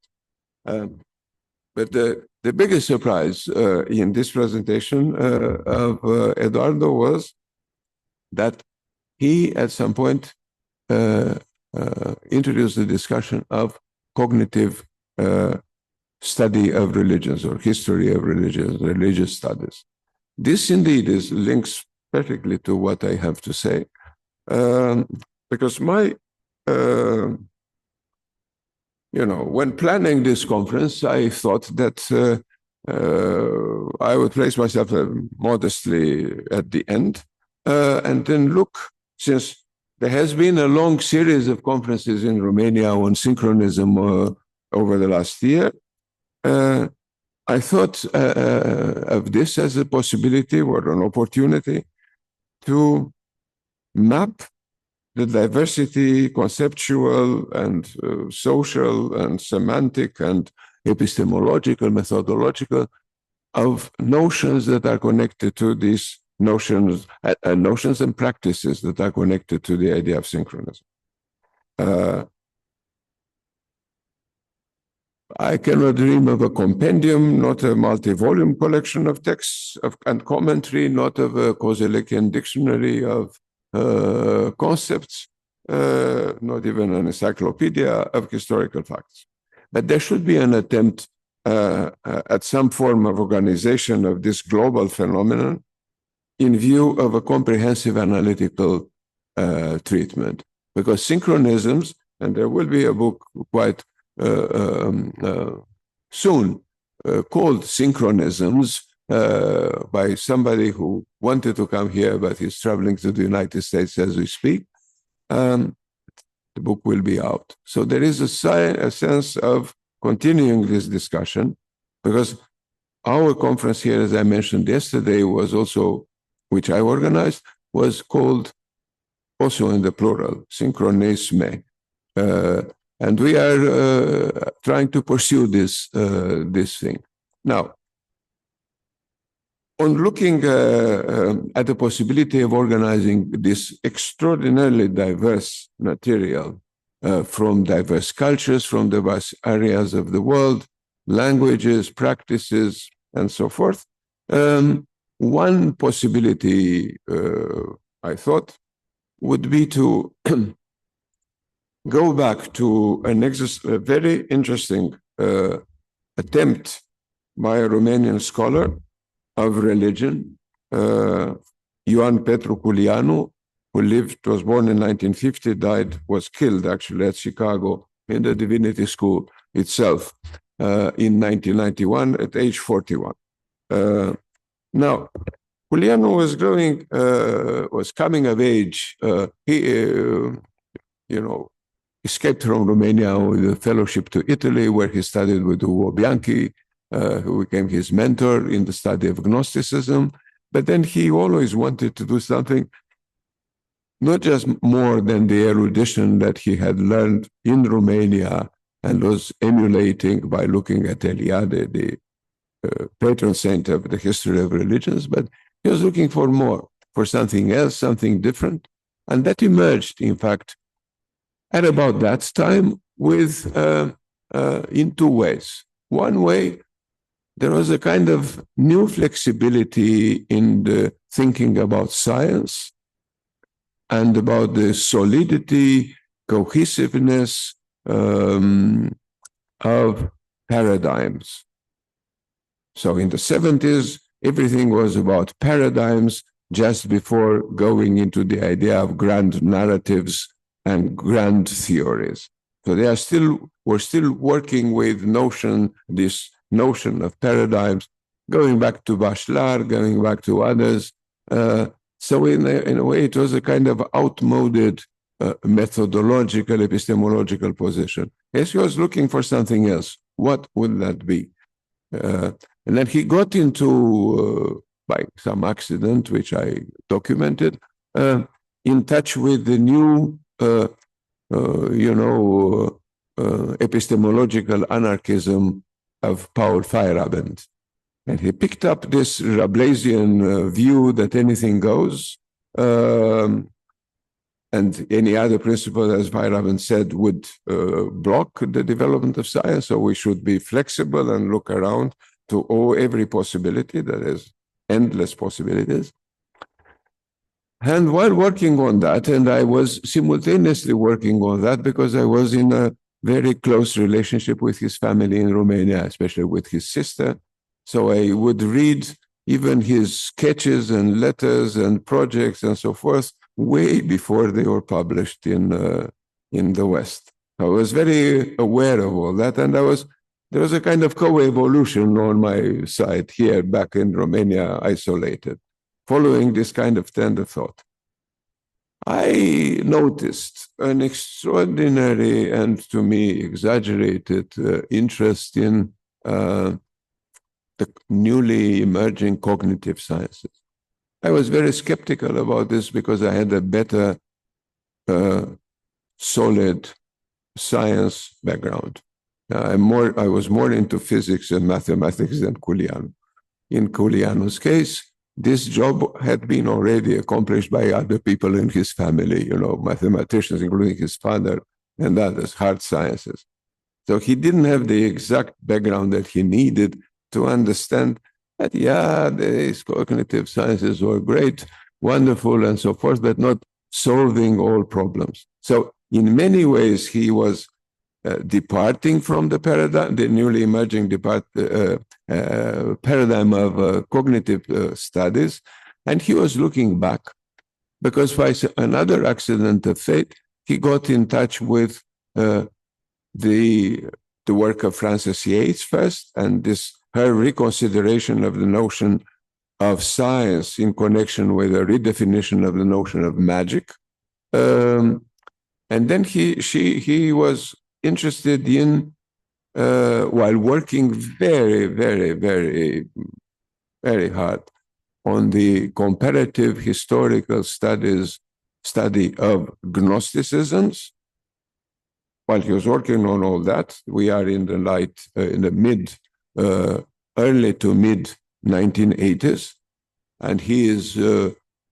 But the biggest surprise in this presentation of Edoardo was that he, at some point, introduced the discussion of cognitive study of religions, or history of religions, religious studies. This indeed links perfectly to what I have to say, because when planning this conference, I thought that I would place myself modestly at the end, and then look, since there has been a long series of conferences in Romania on synchronism over the last year, I thought of this as a possibility or an opportunity to map the diversity, conceptual and social and semantic and epistemological, methodological, of notions that are connected to these notions and practices that are connected to the idea of synchronism. I cannot dream of a compendium, not a multi-volume collection of texts and commentary, not of a Kozelekian dictionary of concepts, not even an encyclopedia of historical facts. But there should be an attempt at some form of organization of this global phenomenon in view of a comprehensive analytical treatment. Because synchronisms, and there will be a book quite soon called Synchronisms by somebody who wanted to come here, but he's traveling to the United States as we speak. The book will be out. So there is a sense of continuing this discussion, because our conference here, as I mentioned yesterday, was also, which I organized, was called also in the plural, Synchronisme. And we are trying to pursue this thing. Now, on looking at the possibility of organizing this extraordinarily diverse material from diverse cultures, from diverse areas of the world, languages, practices, and so forth, one possibility, I thought, would be to go back to a very interesting attempt by a Romanian scholar of religion, Ioan Petru Culianu, who was born in 1950, was killed actually at Chicago in the Divinity School itself in 1991 at age 41. Now, Culianu was coming of age. He, escaped from Romania with a fellowship to Italy, where he studied with Ugo Bianchi, who became his mentor in the study of Gnosticism. But then he always wanted to do something, not just more than the erudition that he had learned in Romania and was emulating by looking at Eliade, the patron saint of the history of religions, but he was looking for more, for something else, something different. And that emerged, in fact, at about that time in two ways. One way, there was a kind of new flexibility in the thinking about science and about the solidity, cohesiveness of paradigms. So in the 70s, everything was about paradigms just before going into the idea of grand narratives and grand theories. So we're still working with this notion of paradigms, going back to Bachelard, going back to others. So in a way, it was a kind of outmoded methodological, epistemological position. Yes, he was looking for something else. What would that be? And then he got into, by some accident, which I documented, in touch with the new, epistemological anarchism of Paul Feyerabend. And he picked up this Rabelaisian view that anything goes, and any other principle, as Feyerabend said, would block the development of science. So we should be flexible and look around to every possibility. That is endless possibilities. And while working on that, and I was simultaneously working on that because I was in a very close relationship with his family in Romania, especially with his sister. So I would read even his sketches and letters and projects and so forth way before they were published in the West. I was very aware of all that, and there was a kind of co-evolution on my side here, back in Romania, isolated, following this kind of trend of thought. I noticed an extraordinary and, to me, exaggerated interest in the newly emerging cognitive sciences. I was very skeptical about this because I had a better, solid science background. I was more into physics and mathematics than Culianu. In Culianu's case, this job had been already accomplished by other people in his family, mathematicians, including his father and others, hard sciences. So he didn't have the exact background that he needed to understand that, these cognitive sciences were great, wonderful, and so forth, but not solving all problems. So in many ways, he was departing from the paradigm, the newly emerging paradigm of cognitive studies, and he was looking back because by another accident of fate, he got in touch with the work of Frances Yates first, and her reconsideration of the notion of science in connection with a redefinition of the notion of magic. And then he was interested in, while working very, very, very, very hard on the comparative historical study of Gnosticisms. While he was working on all that, we are in the early to mid 1980s, and he is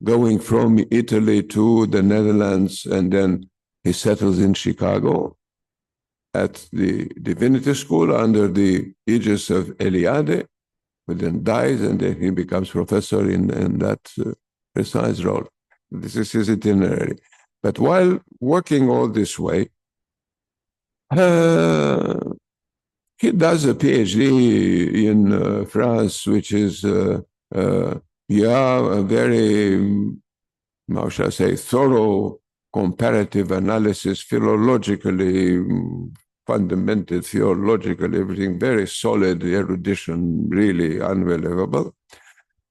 going from Italy to the Netherlands, and then he settles in Chicago at the Divinity School under the aegis of Eliade, but then dies, and then he becomes professor in that precise role. This is his itinerary. But while working all this way, he does a PhD in France, which is, a very, how shall I say, thorough comparative analysis, philologically fundamented, theologically, everything very solid, erudition really unbelievable,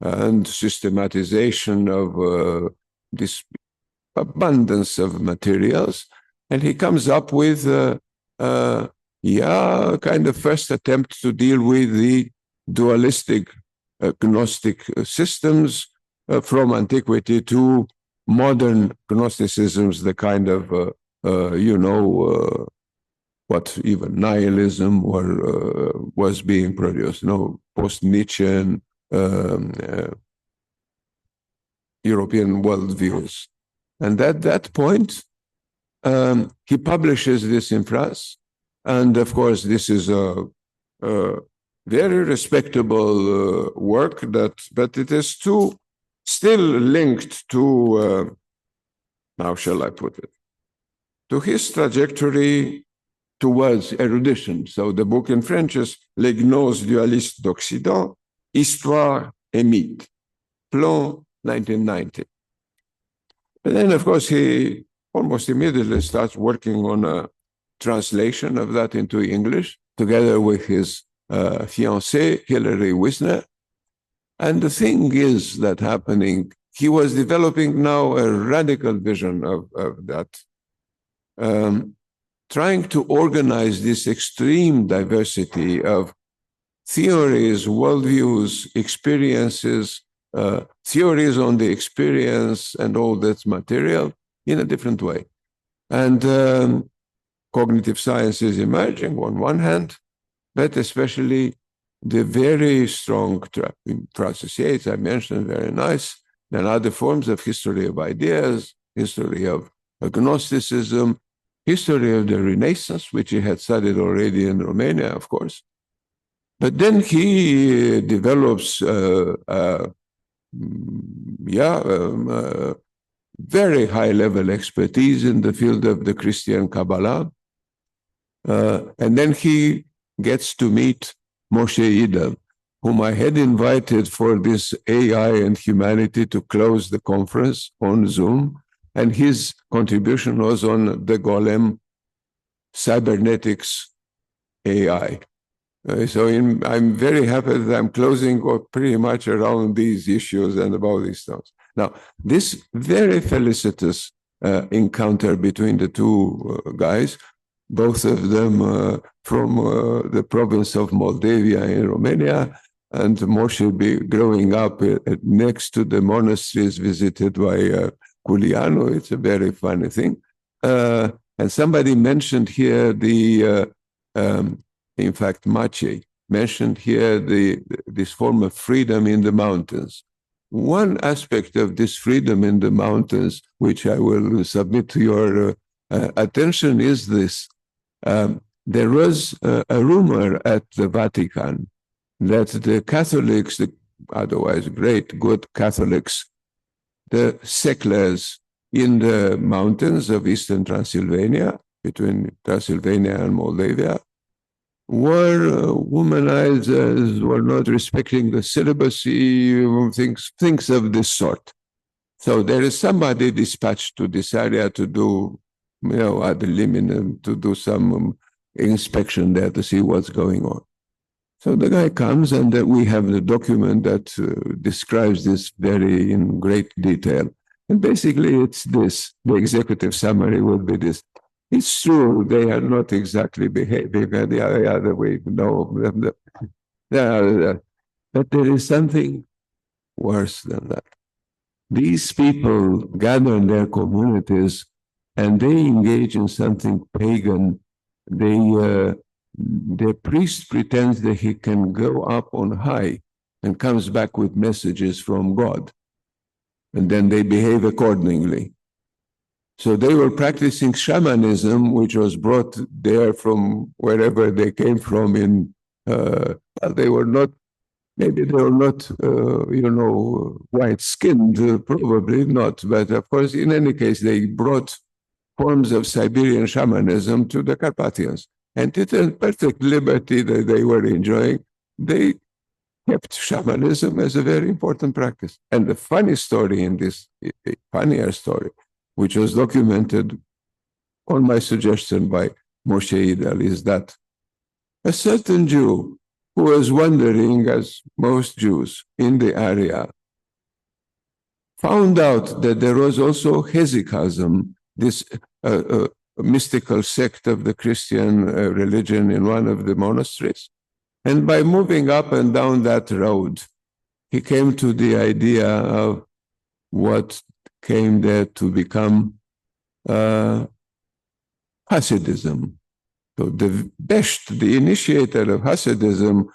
and systematization of this abundance of materials. And he comes up with kind of first attempt to deal with the dualistic Gnostic systems from antiquity to modern Gnosticisms, the kind of, what even nihilism was being produced, post-Nietzschean European worldviews. And at that point, he publishes this in France. And of course, this is a very respectable work, but it is still linked to, how shall I put it, to his trajectory towards erudition. So the book in French is Les Gnoses dualistes d'Occident, Histoire et Mythe, Plon, 1990. And then, of course, he almost immediately starts working on a translation of that into English, together with his fiancée, Hilary Wisner. And the thing is that happening, he was developing now a radical vision of that, trying to organize this extreme diversity of theories, worldviews, experiences, theories on the experience and all that material in a different way. And cognitive science is emerging on one hand, but especially the very strong processes I mentioned, very nice. Then other forms of history of ideas, history of agnosticism, history of the Renaissance, which he had studied already in Romania, of course. But then he develops very high-level expertise in the field of the Christian Kabbalah. And then he gets to meet Moshe Idel, whom I had invited for this AI and humanity to close the conference on Zoom. And his contribution was on the Golem cybernetics AI. So I'm very happy that I'm closing pretty much around these issues and about these things. Now, this very felicitous encounter between the two guys, both of them from the province of Moldavia in Romania, and Moshe growing up next to the monasteries visited by Culianu. It's a very funny thing. And somebody mentioned here in fact, Maciej mentioned here this form of freedom in the mountains. One aspect of this freedom in the mountains, which I will submit to your attention, is this. There was a rumor at the Vatican that the Catholics, the otherwise great, good Catholics, the settlers in the mountains of eastern Transylvania, between Transylvania and Moldavia, were womanizers, were not respecting the celibacy, things of this sort. So there is somebody dispatched to this area to do, ad liminem, to do some inspection there to see what's going on. So the guy comes, and we have the document that describes this very in great detail. And basically it's this, the executive summary would be this. It's true, they are not exactly behaving the other way, no. But there is something worse than that. These people gather in their communities and they engage in something pagan. The priest pretends that he can go up on high and comes back with messages from God. And then they behave accordingly. So they were practicing shamanism, which was brought there from wherever they came from. They were not, maybe they were not, white-skinned, probably not. But of course, in any case, they brought forms of Siberian shamanism to the Carpathians. And it's a perfect liberty that they were enjoying. They kept shamanism as a very important practice. And the funny story in this, funnier story, which was documented on my suggestion by Moshe Idel, is that a certain Jew who was wandering, as most Jews in the area, found out that there was also hesychasm, this mystical sect of the Christian religion in one of the monasteries. And by moving up and down that road, he came to the idea of what came there to become Hasidism. So the Besht, the initiator of Hasidism,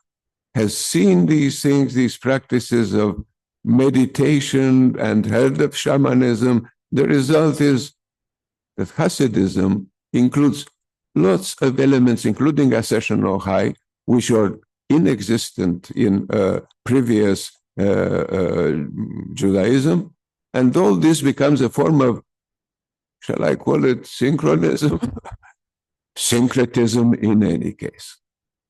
has seen these things, these practices of meditation, and heard of shamanism. The result is that Hasidism includes lots of elements, including accession or high, which are inexistent in previous Judaism. And all this becomes a form of, shall I call it synchronism? Syncretism in any case.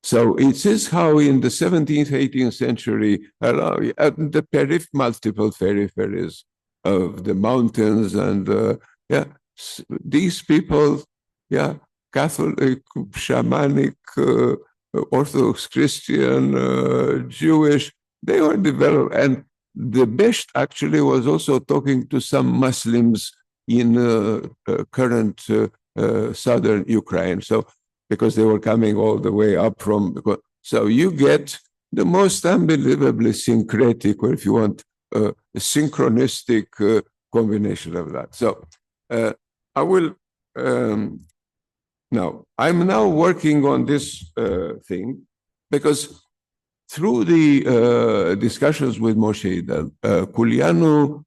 So it is how in the 17th, 18th century, the multiple peripheries of the mountains and these people, Catholic, shamanic, Orthodox Christian, Jewish, they were developed. And the best actually was also talking to some Muslims in current southern Ukraine. So because they were coming all the way up from, so you get the most unbelievably syncretic, or if you want, synchronistic combination of that. So I will, now, I'm now working on this thing because through the discussions with Moshe, Culianu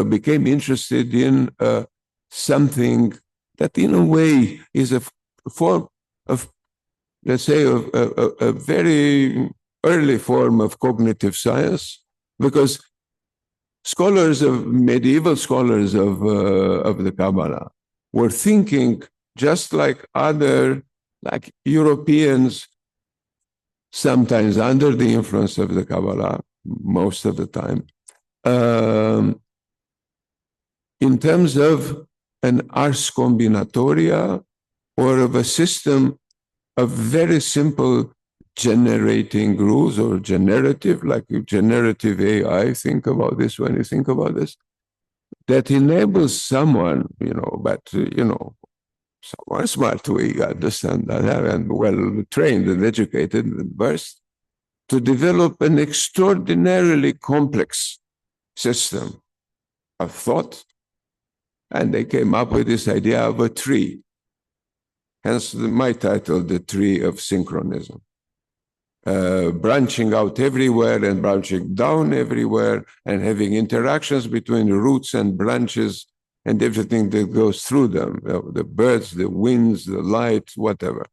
became interested in something that in a way is a form of, let's say, a very early form of cognitive science, because medieval scholars of the Kabbalah were thinking just like Europeans, sometimes under the influence of the Kabbalah, most of the time, in terms of an ars combinatoria, or of a system of very simple generating rules, or generative, like generative AI, think about this when you think about this, that enables someone, someone smart, we understand that, and well-trained and educated and versed, to develop an extraordinarily complex system of thought. And they came up with this idea of a tree. Hence my title, The Tree of Synchronism. Branching out everywhere and branching down everywhere, and having interactions between the roots and branches and everything that goes through them, the birds, the winds, the light, whatever.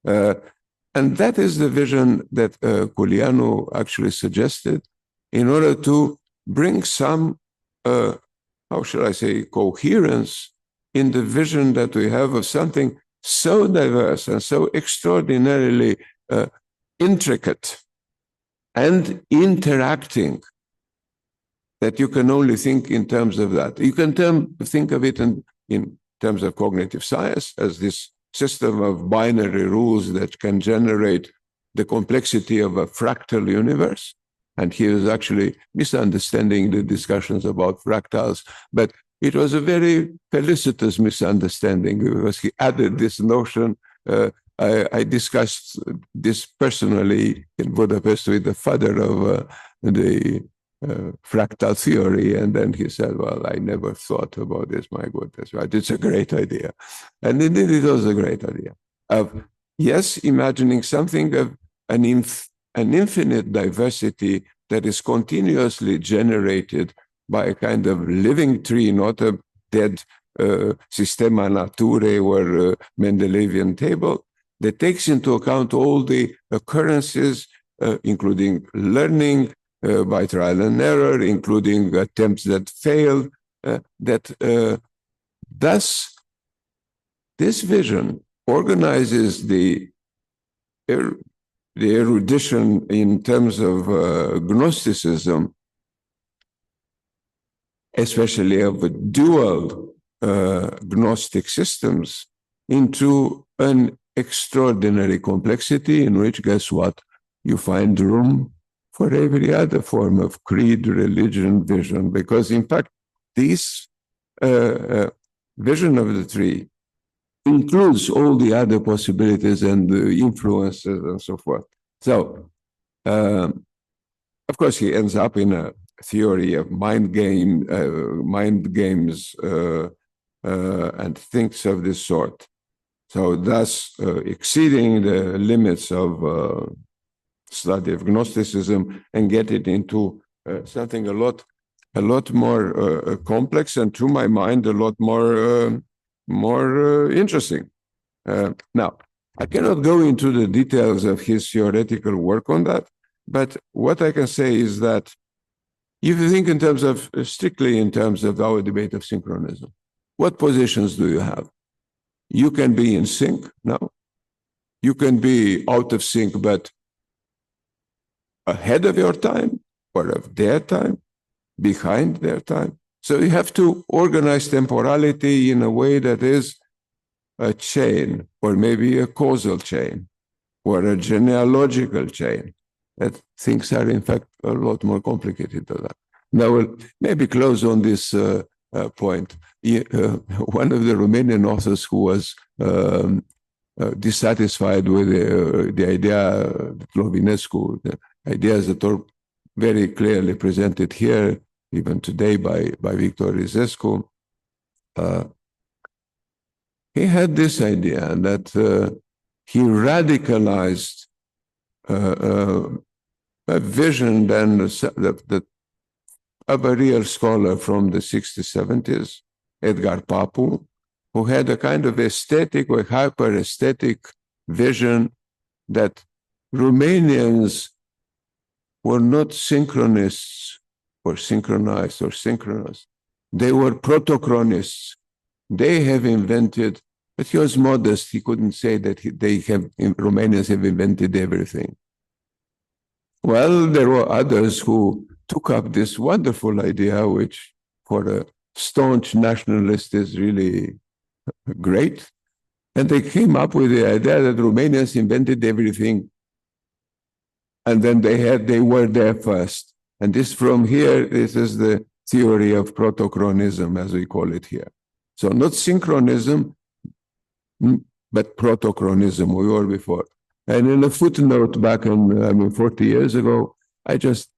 And that is the vision that Culianu actually suggested in order to bring some, how shall I say, coherence in the vision that we have of something so diverse and so extraordinarily intricate and interacting that you can only think in terms of that. You can think of it in terms of cognitive science as this system of binary rules that can generate the complexity of a fractal universe. And he was actually misunderstanding the discussions about fractals, but it was a very felicitous misunderstanding, because he added this notion. I discussed this personally in Budapest with the father of the fractal theory, and then he said, well, I never thought about this, my goodness, right? It's a great idea. And indeed, it was a great idea of, yes, imagining something of an infinite diversity that is continuously generated by a kind of living tree, not a dead sistema naturae or Mendelevian table, that takes into account all the occurrences, including learning by trial and error, including attempts that fail, thus this vision organizes the erudition in terms of Gnosticism, especially of dual Gnostic systems, into an extraordinary complexity in which, guess what, you find room for every other form of creed, religion, vision, because in fact, this vision of the tree includes all the other possibilities and influences and so forth. So, of course, he ends up in a theory of mind games and things of this sort. So thus exceeding the limits of study of Gnosticism and get it into something a lot more complex, and to my mind, a lot more interesting. Now, I cannot go into the details of his theoretical work on that, but what I can say is that if you think in terms of, strictly in terms of our debate of synchronism, what positions do you have? You can be in sync, no? You can be out of sync, but ahead of your time or of their time, behind their time. So you have to organize temporality in a way that is a chain, or maybe a causal chain, or a genealogical chain. That things are, in fact, a lot more complicated than that. Now, we'll maybe close on this point. One of the Romanian authors who was dissatisfied with the idea, Lovinescu, the ideas that are very clearly presented here, even today by Victor Rizescu, he had this idea that he radicalized a vision then of a real scholar from the 60s, 70s, Edgar Papu, who had a kind of aesthetic or hyper-aesthetic vision that Romanians were not synchronists or synchronized or synchronous. They were protochronists. They have invented, but he was modest. He couldn't say that Romanians have invented everything. Well, there were others who took up this wonderful idea, which for a staunch nationalist is really great. And they came up with the idea that Romanians invented everything. And then they were there first. And this from here, this is the theory of protochronism, as we call it here. So not synchronism, but protochronism, we were before. And in a footnote back in, 40 years ago, I just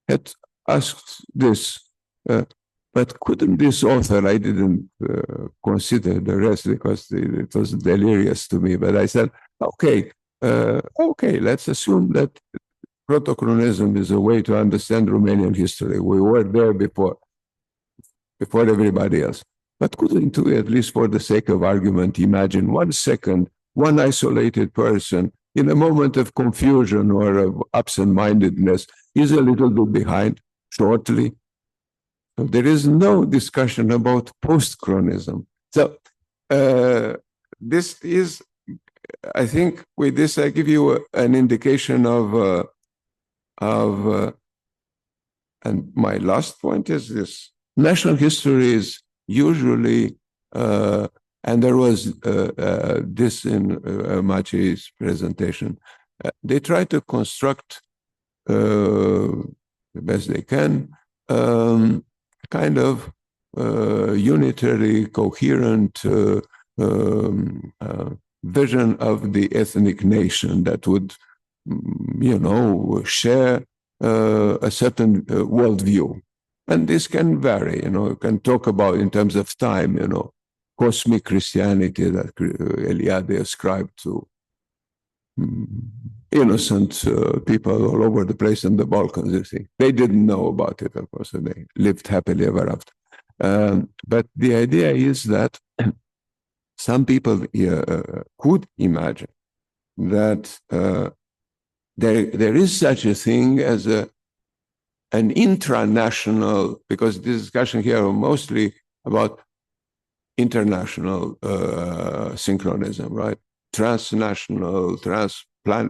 had asked this, but couldn't this author, I didn't consider the rest because it was delirious to me, but I said, okay, let's assume that protochronism is a way to understand Romanian history. We were there before everybody else. But couldn't we, at least for the sake of argument, imagine 1 second, one isolated person in a moment of confusion or of absent-mindedness is a little bit behind shortly? So there is no discussion about post-chronism. So this is, I think with this, I give you an indication of and my last point is this. National history is usually, and there was this in Macei's presentation, they try to construct the best they can, kind of unitary, coherent vision of the ethnic nation that would, share a certain worldview. And this can vary, you can talk about in terms of time, cosmic Christianity that Eliade ascribed to innocent people all over the place in the Balkans, you see. They didn't know about it, of course, and they lived happily ever after. But the idea is that some people could imagine that there is such a thing as an intranational, because this discussion here are mostly about international synchronism, right? Transnational,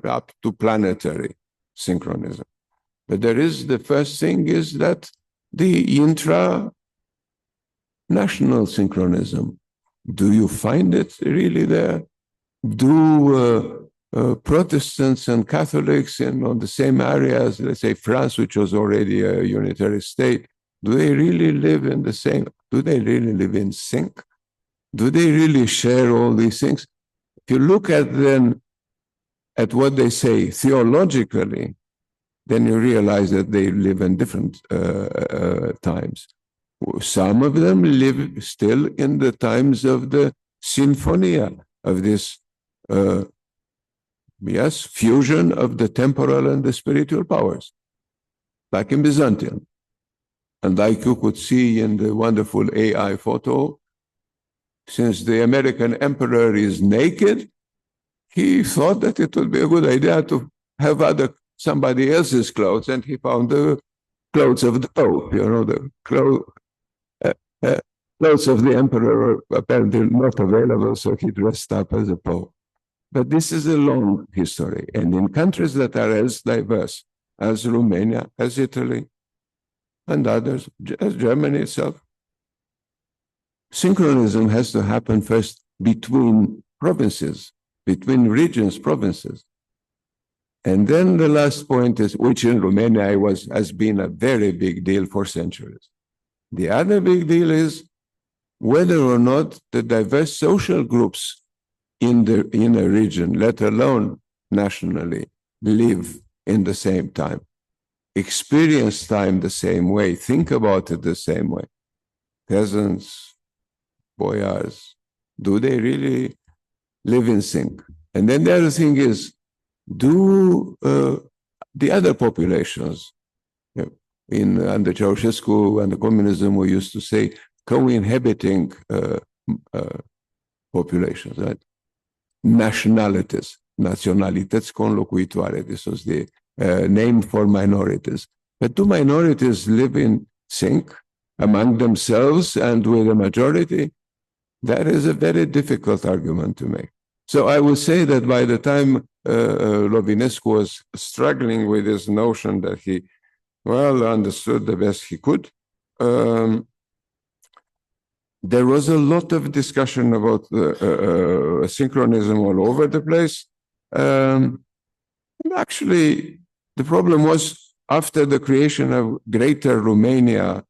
up to planetary synchronism. But the first thing is that the intranational synchronism. Do you find it really there? Do Protestants and Catholics on the same areas, let's say France, which was already a unitary state, do they really live in the same? Do they really live in sync? Do they really share all these things? If you look at what they say theologically, then you realize that they live in different times. Some of them live still in the times of the Sinfonia, of this fusion of the temporal and the spiritual powers, like in Byzantium. And like you could see in the wonderful AI photo, since the American emperor is naked, he thought that it would be a good idea to have somebody else's clothes, and he found the clothes of the Pope, the clothes of the emperor were apparently not available, so he dressed up as a Pope. But this is a long history. And in countries that are as diverse as Romania, as Italy, and others, as Germany itself, synchronism has to happen first between provinces, between regions, provinces. And then the last point is, which in Romania has been a very big deal for centuries. The other big deal is whether or not the diverse social groups in a region, let alone nationally, live in the same time, experience time the same way, think about it the same way. Peasants, boyars, do they really live in sync? And then the other thing is, do the other populations, under Ceausescu and the communism, we used to say co-inhabiting populations, right? Nationalities, naționalități conlocuitoare. This was the name for minorities. But do minorities live in sync among themselves and with a majority? That is a very difficult argument to make. So I would say that by the time Lovinescu was struggling with this notion that he understood the best he could, there was a lot of discussion about synchronism all over the place. Actually, the problem was after the creation of Greater Romania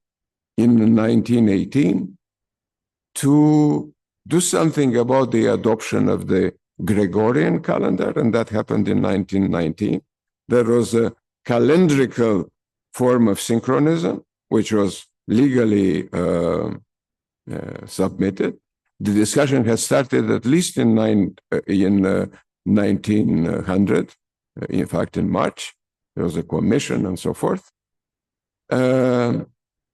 in 1918, to do something about the adoption of the Gregorian calendar, and that happened in 1919. There was a calendrical form of synchronism, which was legally submitted. The discussion had started at least in 1900. In fact, in March, there was a commission and so forth.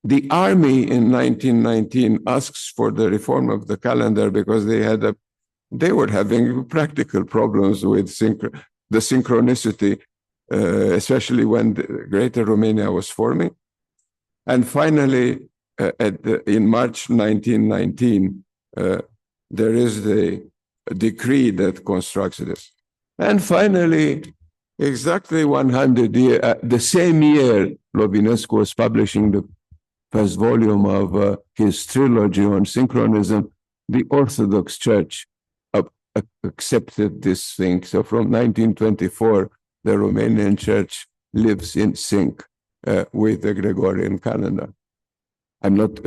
The army in 1919 asks for the reform of the calendar because they were having practical problems with the synchronicity, especially when the Greater Romania was forming. And finally, in March 1919, there is the decree that constructs this. And finally, exactly 100 years, the same year, Lovinescu was publishing the first volume of his trilogy on synchronism, the Orthodox Church accepted this thing. So from 1924, the Romanian Church lives in sync with the Gregorian calendar. I'm not,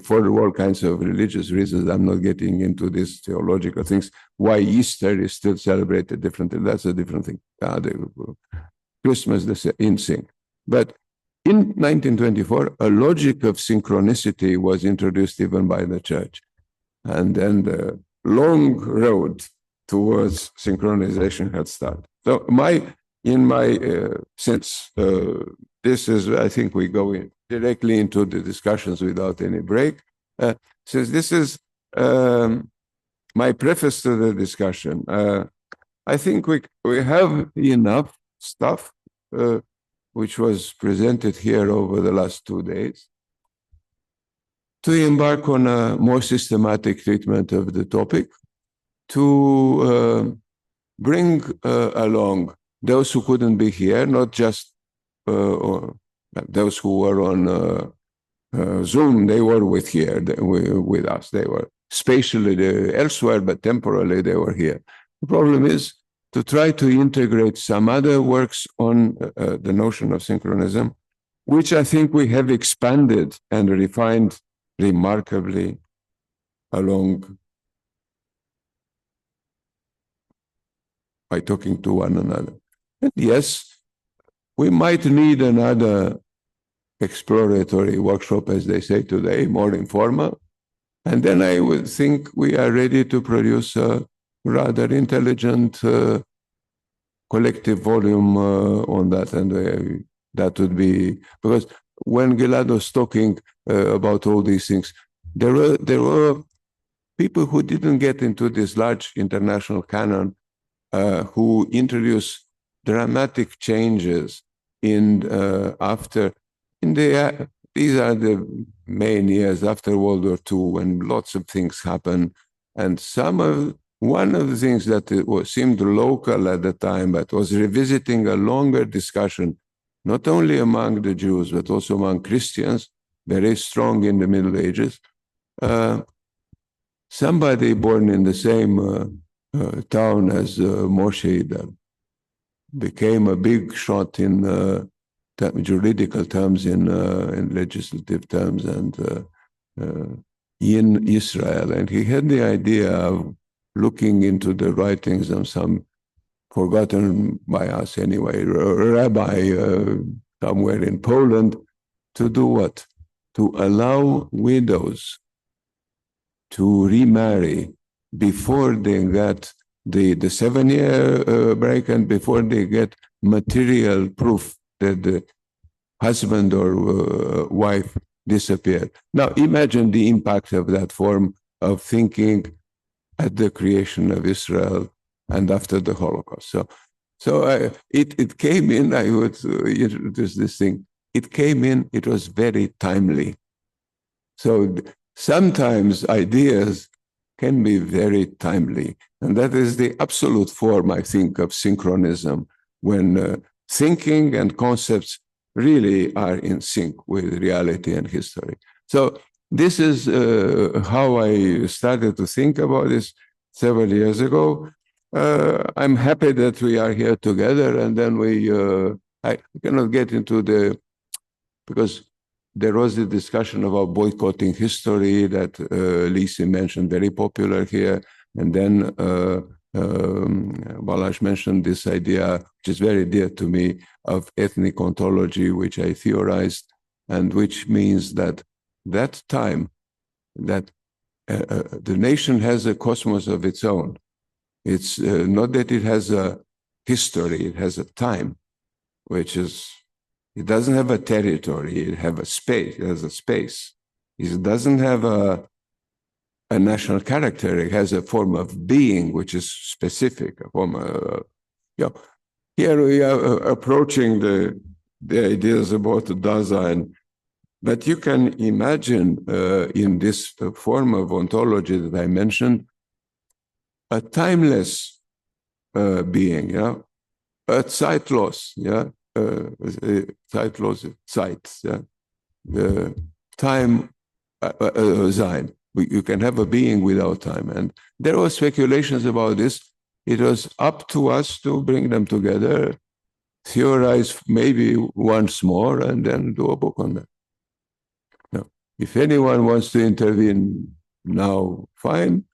for all kinds of religious reasons, I'm not getting into these theological things. Why Easter is still celebrated differently, that's a different thing. Christmas in sync. But in 1924, a logic of synchronicity was introduced even by the church. And then the long road towards synchronization had started. So since this is, I think we go directly into the discussions without any break. Since this is my preface to the discussion, I think we have enough stuff which was presented here over the last 2 days to embark on a more systematic treatment of the topic, to bring along those who couldn't be here, not just those who were on Zoom, they were with us. They were spatially elsewhere, but temporally they were here. The problem is to try to integrate some other works on the notion of synchronism, which I think we have expanded and refined remarkably along by talking to one another. And yes, we might need another exploratory workshop, as they say today, more informal. And then I would think we are ready to produce a rather intelligent collective volume on that. And that would be, because when Gilad was talking about all these things, there were people who didn't get into this large international canon who introduced dramatic changes these are the main years after World War II when lots of things happened, and some of one of the things that seemed local at the time, but was revisiting a longer discussion, not only among the Jews, but also among Christians, very strong in the Middle Ages. Somebody born in the same town as Moshe that became a big shot in juridical terms, in legislative terms, and in Israel. And he had the idea of looking into the writings of some forgotten by us anyway, rabbi somewhere in Poland, to do what? To allow widows to remarry before they get the 7-year break and before they get material proof that the husband or wife disappeared. Now imagine the impact of that form of thinking at the creation of Israel and after the Holocaust. So it came in, I would introduce this thing, it came in, it was very timely. So sometimes ideas can be very timely. And that is the absolute form, I think, of synchronism, when thinking and concepts really are in sync with reality and history. So this is how I started to think about this several years ago. I'm happy that we are here together, and then I cannot get into because there was a discussion about boycotting history that Lisi mentioned, very popular here. And then Balázs mentioned this idea, which is very dear to me, of ethnic ontology, which I theorized, and which means that time, that the nation has a cosmos of its own. It's not that it has a history, it has a time, which is, it doesn't have a territory, it has a space, it has a space. It doesn't have a national character, it has a form of being, which is specific, a form of, here we are approaching the ideas about Dasein, but you can imagine in this form of ontology that I mentioned, a timeless being, a zeitlos, zeitlos, Zeit, the time sein. You can have a being without time. And there were speculations about this. It was up to us to bring them together, theorize maybe once more, and then do a book on that. Now, if anyone wants to intervene now, fine.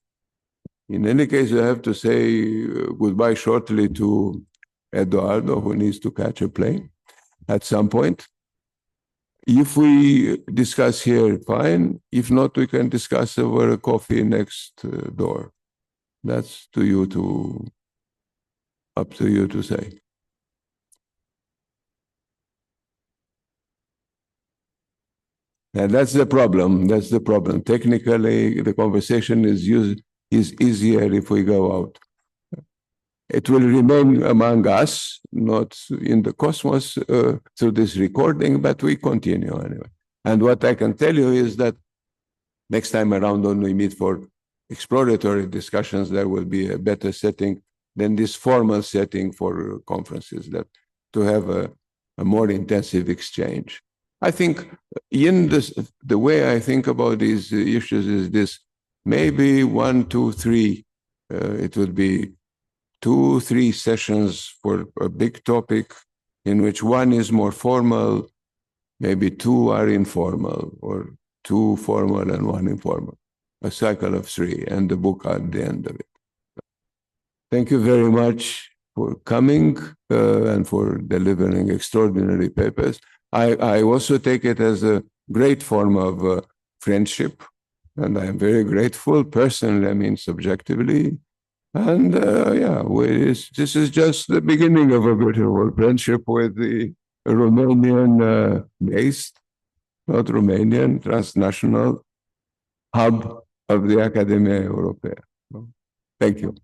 In any case, I have to say goodbye shortly to Edoardo, who needs to catch a plane at some point. If we discuss here, fine. If not, we can discuss over a coffee next door. That's up to you to say. And that's the problem. That's the problem. Technically, the conversation is easier if we go out. It will remain among us, not in the cosmos through this recording, but we continue anyway. And what I can tell you is that next time around when we meet for exploratory discussions, there will be a better setting than this formal setting for conferences, that to have a more intensive exchange. I think in the way I think about these issues is this: maybe 1, 2, 3, it would be 2, 3 sessions for a big topic in which one is more formal, maybe 2 are informal, or 2 formal and 1 informal, a cycle of 3, and the book at the end of it. Thank you very much for coming and for delivering extraordinary papers. I also take it as a great form of friendship, and I am very grateful personally, I mean subjectively. And this is just the beginning of a beautiful friendship with the Romanian-based, not Romanian, transnational hub of the Academia Europeană. Thank you.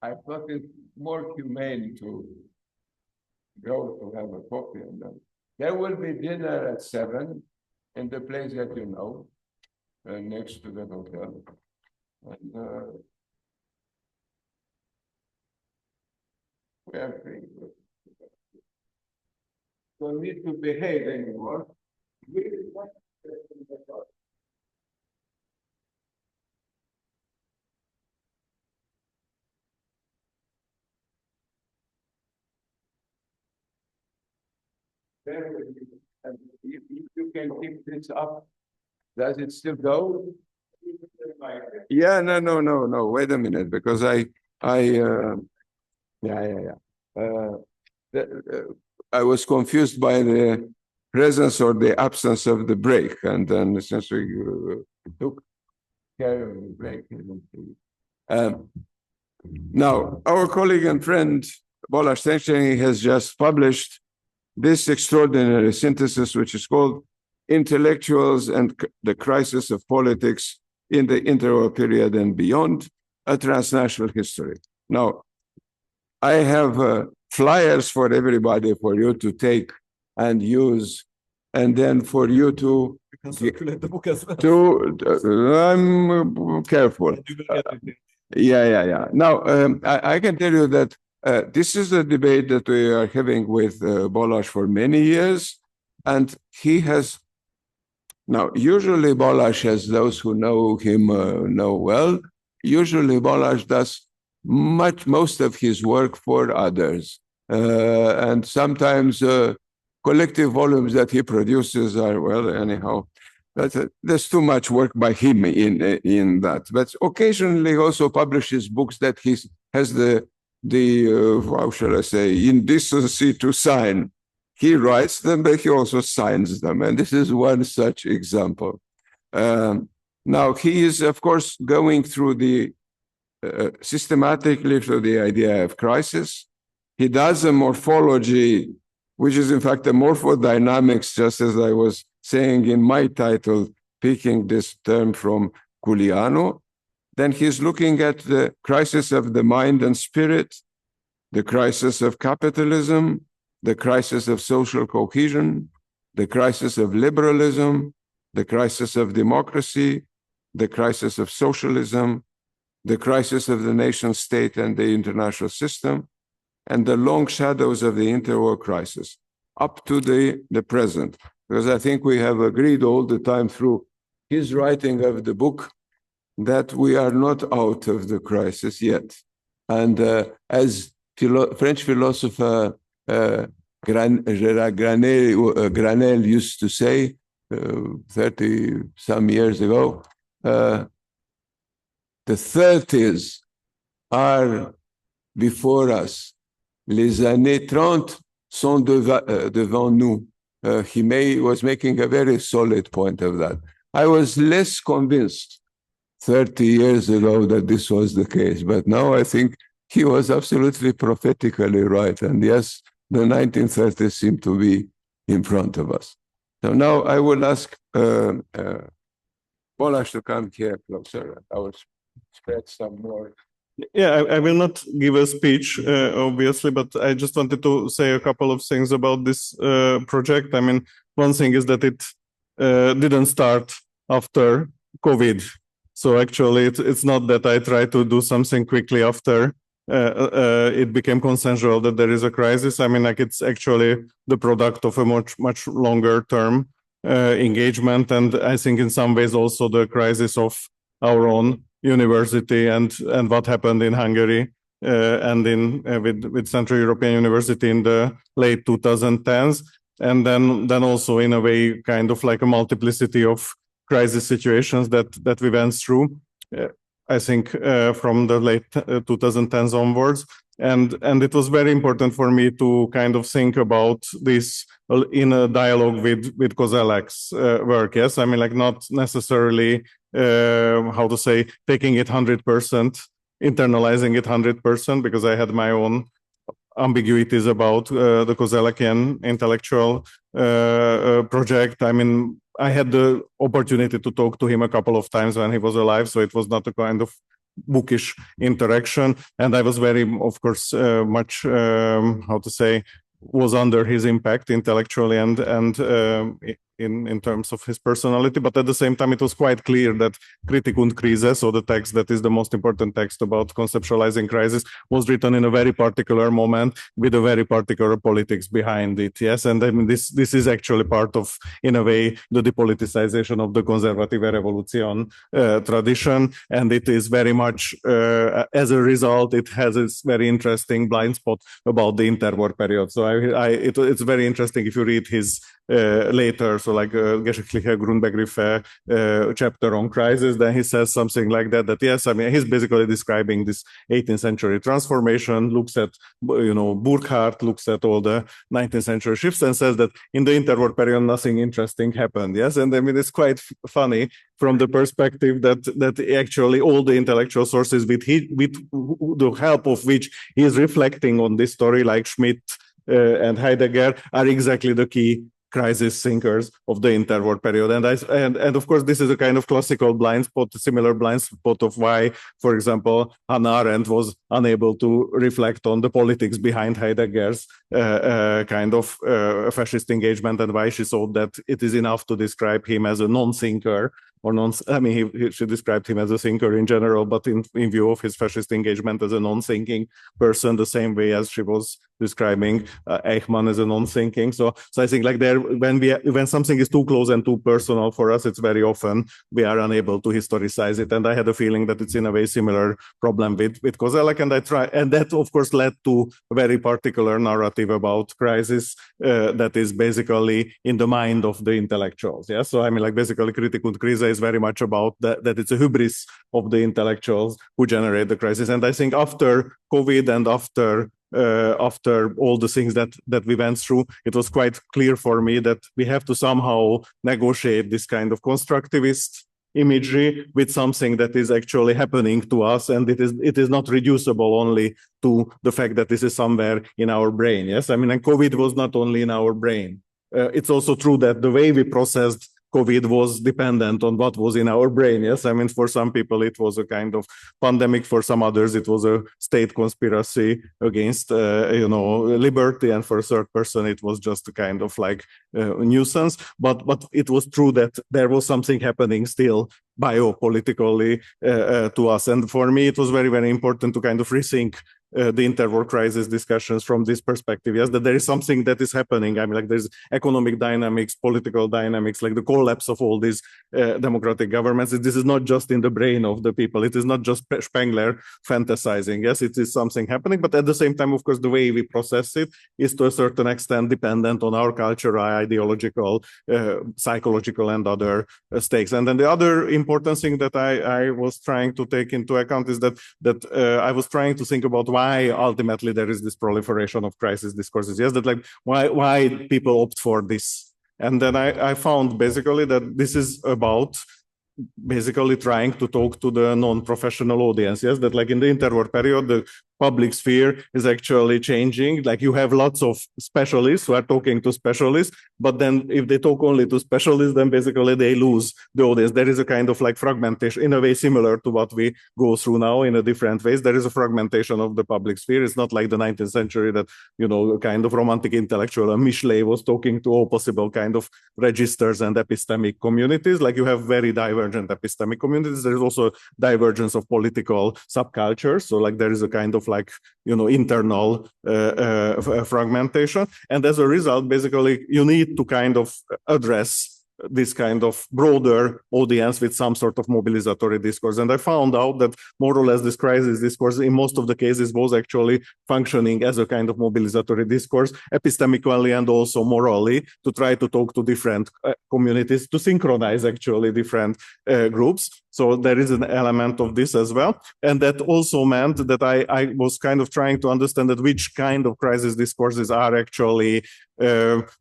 I thought it more humane to go to have a coffee, and then there will be dinner at 7. in the place that you know, next to the hotel. And, we are free. Don't need to behave anymore. And if you can keep this up, does it still go? Yeah, no. Wait a minute, because I was confused by the presence or the absence of the break, and then since we took care of the break. Now, our colleague and friend Bola Stencheny has just published this extraordinary synthesis, which is called Intellectuals and the Crisis of Politics in the Interwar Period and Beyond, a Transnational History. Now, I have flyers for everybody for you to take and use, and then for you to circulate the book as well. I'm careful. Yeah. Now, I can tell you that this is a debate that we are having with Balázs for many years, and he has. Now, usually Balázs, as those who know him know well, usually Balázs does most of his work for others, and sometimes collective volumes that he produces are, well, anyhow. But there's too much work by him in that. But occasionally he also publishes books that he has the how shall I say, indecency to sign. He writes them, but he also signs them. And this is one such example. Now, he is, of course, going through the systematically through the idea of crisis. He does a morphology, which is in fact a morphodynamics, just as I was saying in my title, picking this term from Culianu. Then he's looking at the crisis of the mind and spirit, the crisis of capitalism, the crisis of social cohesion, the crisis of liberalism, the crisis of democracy, the crisis of socialism, the crisis of the nation state and the international system, and the long shadows of the interwar crisis up to the present. Because I think we have agreed all the time through his writing of the book that we are not out of the crisis yet. And as French philosopher Granel used to say 30-some years ago, the 30s are before us. Les années 30 sont devant nous. He was making a very solid point of that. I was less convinced 30 years ago that this was the case, but now I think he was absolutely prophetically right. And yes, the 1930s seem to be in front of us. So now I will ask Balázs to come here closer. I will spread some more. Yeah, I will not give a speech, obviously, but I just wanted to say a couple of things about this project. I mean, one thing is that it didn't start after COVID. So actually, it's not that I try to do something quickly after it became consensual that there is a crisis. I mean, like, it's actually the product of a much longer term engagement. And I think in some ways also the crisis of our own university and what happened in Hungary and with Central European University in the late 2010s, and then also in a way kind of like a multiplicity of crisis situations that we went through. I think from the late 2010s onwards, and it was very important for me to kind of think about this in a dialogue with Kozelek's work. Yes, I mean, like, not necessarily how to say, taking it 100%, internalizing it 100%, because I had my own ambiguities about the Kozelekian intellectual project. I mean, I had the opportunity to talk to him a couple of times when he was alive, so it was not a kind of bookish interaction. And I was very, of course, much, how to say, was under his impact intellectually and in terms of his personality, but at the same time, it was quite clear that Kritik und Krise, so the text that is the most important text about conceptualizing crisis, was written in a very particular moment with a very particular politics behind it. Yes, and I mean this is actually part of, in a way, the depoliticization of the conservative revolution tradition, and it is very much as a result, it has this very interesting blind spot about the interwar period. So it's very interesting if you read his later, so like Geschichtliche Grundbegriffe chapter on crisis, then he says something like that yes, I mean, he's basically describing this 18th century transformation, looks at, Burckhardt, looks at all the 19th century shifts and says that in the interwar period, nothing interesting happened. Yes, and I mean, it's quite funny from the perspective that actually all the intellectual sources with the help of which he is reflecting on this story, like Schmidt and Heidegger, are exactly the key crisis thinkers of the interwar period. And of course, this is a kind of classical blind spot, similar blind spot of why, for example, Hannah Arendt was unable to reflect on the politics behind Heidegger's kind of fascist engagement, and why she thought that it is enough to describe him as a non-thinker, she described him as a thinker in general, but in view of his fascist engagement as a non-thinking person, the same way as she was describing Eichmann as a non-thinking. So I think like there, when something is too close and too personal for us, it's very often we are unable to historicize it. And I had a feeling that it's in a way similar problem with Kozelek, and that of course led to a very particular narrative about crisis that is basically in the mind of the intellectuals. Yeah, so I mean, like basically Kritik und Krise is very much about that it's a hubris of the intellectuals who generate the crisis. And I think after COVID and after all the things that we went through, it was quite clear for me that we have to somehow negotiate this kind of constructivist imagery with something that is actually happening to us, and it is not reducible only to the fact that this is somewhere in our brain. Yes, I mean, and COVID was not only in our brain. It's also true that the way we processed COVID was dependent on what was in our brain. Yes, I mean, for some people it was a kind of pandemic. For some others it was a state conspiracy against, liberty, and for a third person it was just a kind of like nuisance. But it was true that there was something happening still biopolitically to us. And for me, it was very, very important to kind of rethink the interwar crisis discussions from this perspective. Yes, that there is something that is happening. I mean, like there's economic dynamics, political dynamics, like the collapse of all these democratic governments. This is not just in the brain of the people. It is not just Spengler fantasizing. Yes, it is something happening. But at the same time, of course, the way we process it is to a certain extent dependent on our cultural, ideological, psychological, and other stakes. And then the other important thing that I was trying to take into account is that I was trying to think about why ultimately there is this proliferation of crisis discourses. Yes, that like why people opt for this. And then I found basically that this is about basically trying to talk to the non-professional audience. Yes, that like in the interwar period, the public sphere is actually changing. Like you have lots of specialists who are talking to specialists, but then if they talk only to specialists, then basically they lose the audience. There is a kind of like fragmentation in a way similar to what we go through now in a different ways. There is a fragmentation of the public sphere. It's not like the 19th century that, a kind of romantic intellectual, Michelet was talking to all possible kind of registers and epistemic communities. Like you have very divergent epistemic communities. There is also divergence of political subcultures. So like there is a kind of like, internal fragmentation. And as a result, basically, you need to kind of address this kind of broader audience with some sort of mobilizatory discourse. And I found out that more or less this crisis discourse in most of the cases was actually functioning as a kind of mobilizatory discourse, epistemically and also morally, to try to talk to different communities, to synchronize actually different groups. So there is an element of this as well. And that also meant that I was kind of trying to understand that which kind of crisis discourses are actually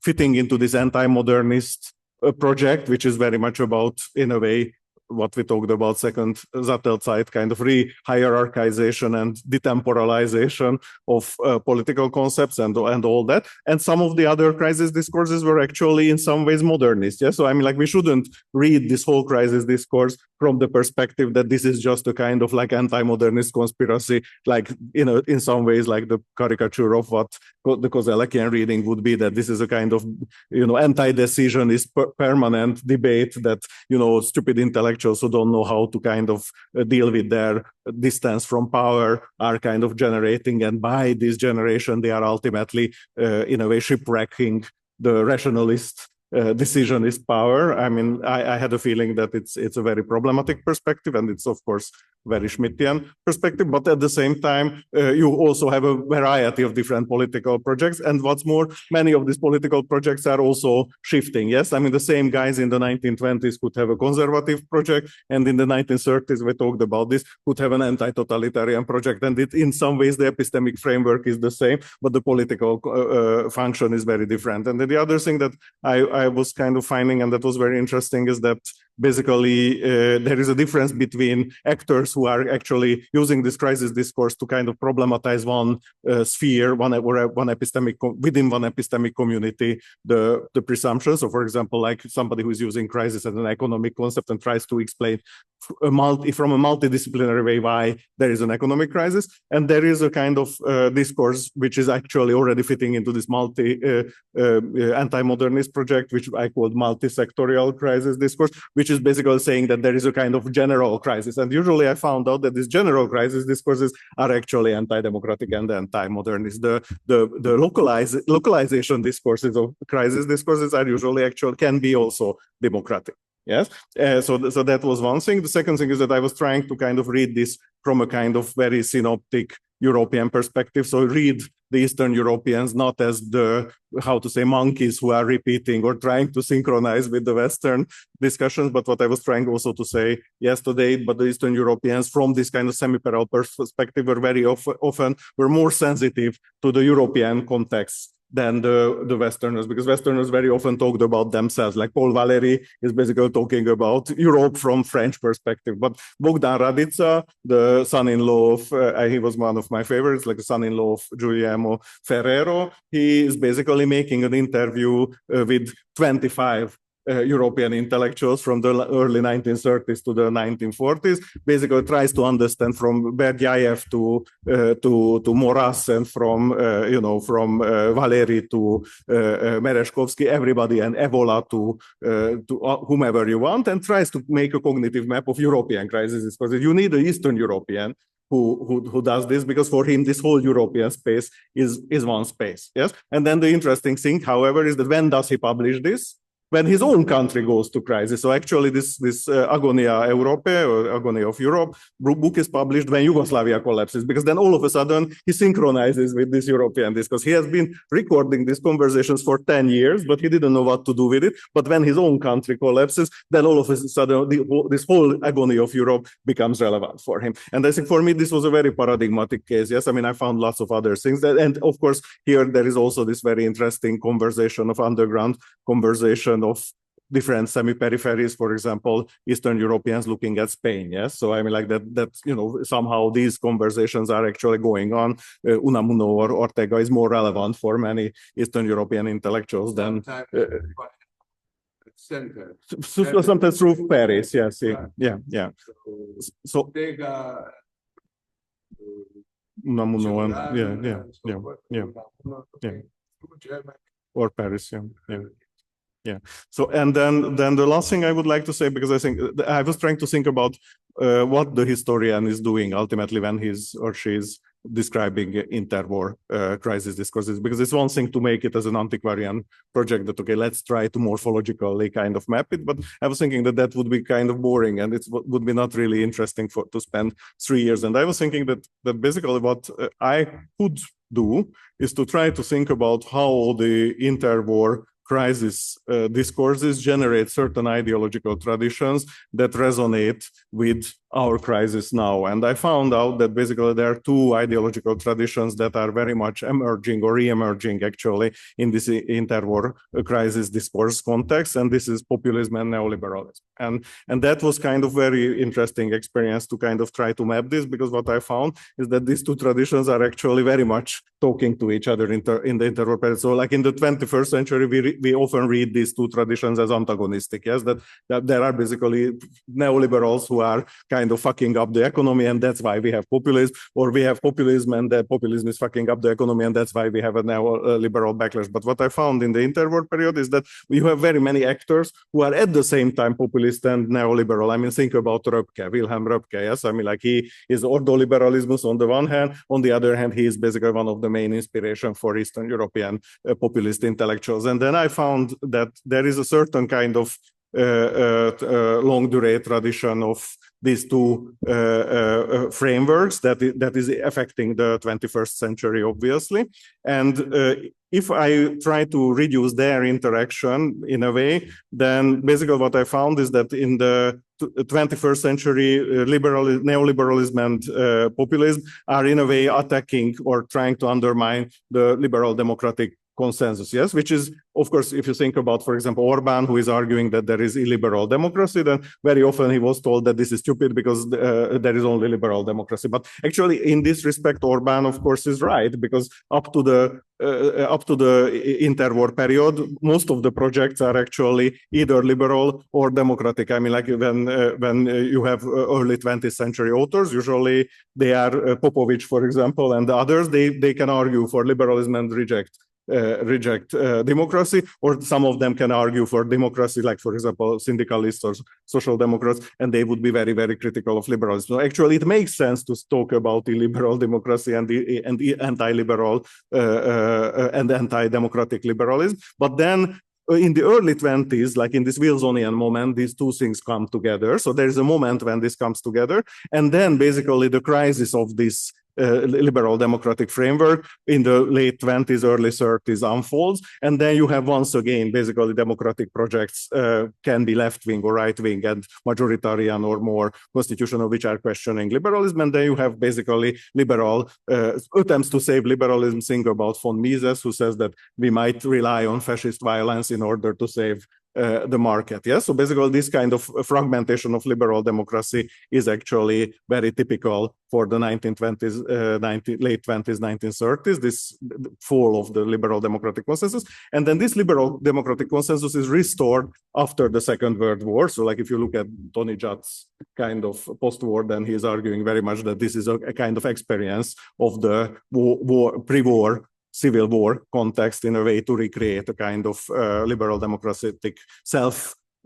fitting into this anti-modernist project, which is very much about, in a way, what we talked about, second Sattelzeit, kind of re-hierarchization and detemporalization of political concepts and all that. And some of the other crisis discourses were actually in some ways modernist. Yeah, so I mean, like, we shouldn't read this whole crisis discourse from the perspective that this is just a kind of like anti-modernist conspiracy, like, you know, in some ways like the caricature of what the Kozelekian reading would be, that this is a kind of, you know, anti-decisionist permanent debate that, you know, stupid intellectuals who don't know how to kind of deal with their distance from power are kind of generating, and by this generation they are ultimately in a way shipwrecking the rationalist decisionist power. I mean, I had a feeling that it's a very problematic perspective, and it's of course very Schmittian perspective, but at the same time, you also have a variety of different political projects. And what's more, many of these political projects are also shifting. Yes, I mean, the same guys in the 1920s could have a conservative project, and in the 1930s, we talked about this, could have an anti-totalitarian project. And in some ways, the epistemic framework is the same, but the political function is very different. And then the other thing that I was kind of finding, and that was very interesting, is that basically there is a difference between actors who are actually using this crisis discourse to kind of problematize one sphere, one epistemic, within one epistemic community, the presumption. So, for example, like somebody who is using crisis as an economic concept and tries to explain from a multidisciplinary way why there is an economic crisis, and there is a kind of discourse which is actually already fitting into this anti-modernist project, which I called multi-sectorial crisis discourse, which is basically saying that there is a kind of general crisis. And usually I found out that these general crisis discourses are actually anti-democratic and anti-modernist. The localization discourses of crisis discourses are usually can be also democratic. Yes, so that was one thing. The second thing is that I was trying to kind of read this from a kind of very synoptic European perspective. So read the Eastern Europeans not as the, how to say, monkeys who are repeating or trying to synchronize with the Western discussions, but what I was trying also to say yesterday, but the Eastern Europeans from this kind of semi-parallel perspective were very often were more sensitive to the European context than the Westerners, because Westerners very often talked about themselves. Like Paul Valéry is basically talking about Europe from French perspective. But Bogdan Radica, the son-in-law of, he was one of my favorites, like the son-in-law of Guglielmo Ferrero, he is basically making an interview with 25 European intellectuals from the early 1930s to the 1940s, basically tries to understand from Berdyaev to Moras, and from Valéry to Merezhkovsky, everybody, and Evola to whomever you want, and tries to make a cognitive map of European crises. Because you need an Eastern European who does this, because for him this whole European space is one space. Yes, and then the interesting thing, however, is that when does he publish this? When his own country goes to crisis. So actually this Agonia Europe, or Agonia of Europe book is published when Yugoslavia collapses, because then all of a sudden he synchronizes with this European discourse. He has been recording these conversations for 10 years, but he didn't know what to do with it. But when his own country collapses, then all of a sudden this whole Agony of Europe becomes relevant for him. And I think for me, this was a very paradigmatic case. Yes, I mean, I found lots of other things. And of course, here there is also this very interesting conversation of underground conversation of different semi-peripheries, for example, Eastern Europeans looking at Spain. Yes, so I mean, like that you know, somehow these conversations are actually going on. Unamuno or Ortega is more relevant for many Eastern European intellectuals than sometimes through Paris. Yes, yeah. So Unamuno and yeah, or Paris. Yeah. So, and then the last thing I would like to say, because I think I was trying to think about what the historian is doing ultimately when he's or she's describing interwar crisis discourses, because it's one thing to make it as an antiquarian project that, okay, let's try to morphologically kind of map it, but I was thinking that would be kind of boring, and it would be not really interesting to spend 3 years. And I was thinking that basically what I could do is to try to think about how the interwar crisis discourses generate certain ideological traditions that resonate with our crisis now. And I found out that basically there are two ideological traditions that are very much emerging or re-emerging actually in this interwar crisis discourse context, and this is populism and neoliberalism. And that was kind of very interesting experience to kind of try to map this, because what I found is that these two traditions are actually very much talking to each other in the interwar period. So like in the 21st century, we often read these two traditions as antagonistic, yes, that there are basically neoliberals who are kind of fucking up the economy, and that's why we have populism, or we have populism and the populism is fucking up the economy, and that's why we have a neoliberal backlash. But what I found in the interwar period is that you have very many actors who are at the same time populist and neoliberal. I mean, think about Röpke, Wilhelm Röpke, yes? I mean, like he is ordoliberalismus on the one hand, on the other hand, he is basically one of the main inspiration for Eastern European populist intellectuals. And then I found that there is a certain kind of long durée tradition of these two frameworks that is affecting the 21st century, obviously. And if I try to reduce their interaction in a way, then basically what I found is that in the 21st century, neoliberalism and populism are in a way attacking or trying to undermine the liberal democratic consensus, yes, which is, of course, if you think about, for example, Orban, who is arguing that there is illiberal democracy, then very often he was told that this is stupid because there is only liberal democracy. But actually, in this respect, Orban, of course, is right, because up to the interwar period, most of the projects are actually either liberal or democratic. I mean, like when you have early 20th century authors, usually they are Popovich, for example, and the others, they can argue for liberalism and reject democracy, or some of them can argue for democracy, like, for example, syndicalists or social democrats, and they would be very, very critical of liberalism. So actually, it makes sense to talk about illiberal democracy and the anti-liberal and anti-democratic liberalism. But then in the early 20s, like in this Wilsonian moment, these two things come together. So there is a moment when this comes together, and then basically the crisis of this liberal democratic framework in the late 20s, early 30s unfolds. And then you have once again, basically democratic projects can be left-wing or right-wing and majoritarian or more constitutional, which are questioning liberalism. And then you have basically liberal attempts to save liberalism. Think about von Mises, who says that we might rely on fascist violence in order to save the market. Yes, so basically this kind of fragmentation of liberal democracy is actually very typical for the 1920s, late 20s, 1930s, this fall of the liberal democratic consensus. And then this liberal democratic consensus is restored after the Second World War. So like if you look at Tony Judd's kind of post-war, then he's arguing very much that this is a kind of experience of the pre-war civil war context in a way to recreate a kind of liberal democratic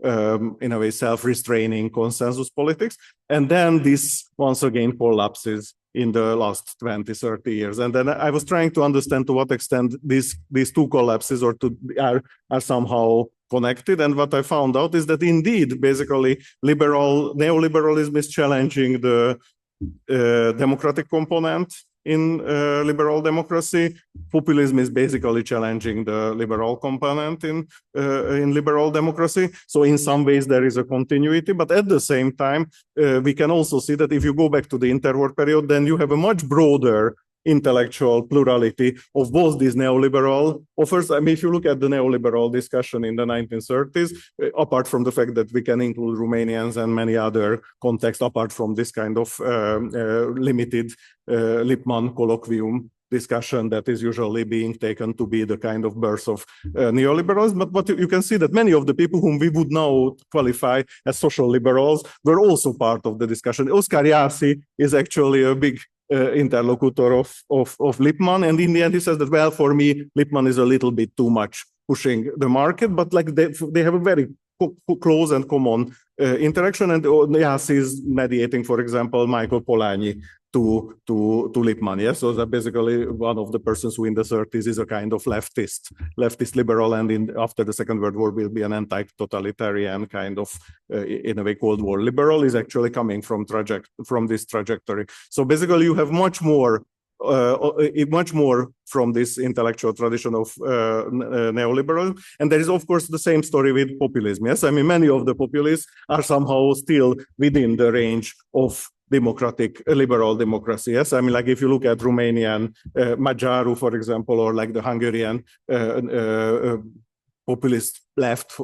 in a way self-restraining consensus politics. And then this once again collapses in the last 20, 30 years. And then I was trying to understand to what extent these two collapses are somehow connected. And what I found out is that indeed, basically, neoliberalism is challenging the democratic component in liberal democracy. Populism is basically challenging the liberal component in liberal democracy. So in some ways there is a continuity, but at the same time, we can also see that if you go back to the interwar period, then you have a much broader intellectual plurality of both these neoliberal offers. I mean, if you look at the neoliberal discussion in the 1930s, apart from the fact that we can include Romanians and many other contexts, apart from this kind of limited Lippmann colloquium discussion that is usually being taken to be the kind of birth of neoliberalism. But you can see that many of the people whom we would now qualify as social liberals were also part of the discussion. Oscar Jaszi is actually a big interlocutor of Lippmann, and in the end he says that, well, for me Lippmann is a little bit too much pushing the market, but like they have a very close and common interaction, and Jaszi is mediating, for example, Michael Polanyi to Lippmann. Yes, so that basically one of the persons who in the 30s is a kind of leftist liberal, and after the Second World War will be an anti-totalitarian kind of in a way Cold War liberal, is actually coming from this trajectory. So basically you have much more much more from this intellectual tradition of neoliberalism. And there is, of course, the same story with populism. Yes, I mean, many of the populists are somehow still within the range of democratic, liberal democracy. Yes, I mean, like if you look at Romanian Magyaru, for example, or like the Hungarian populist left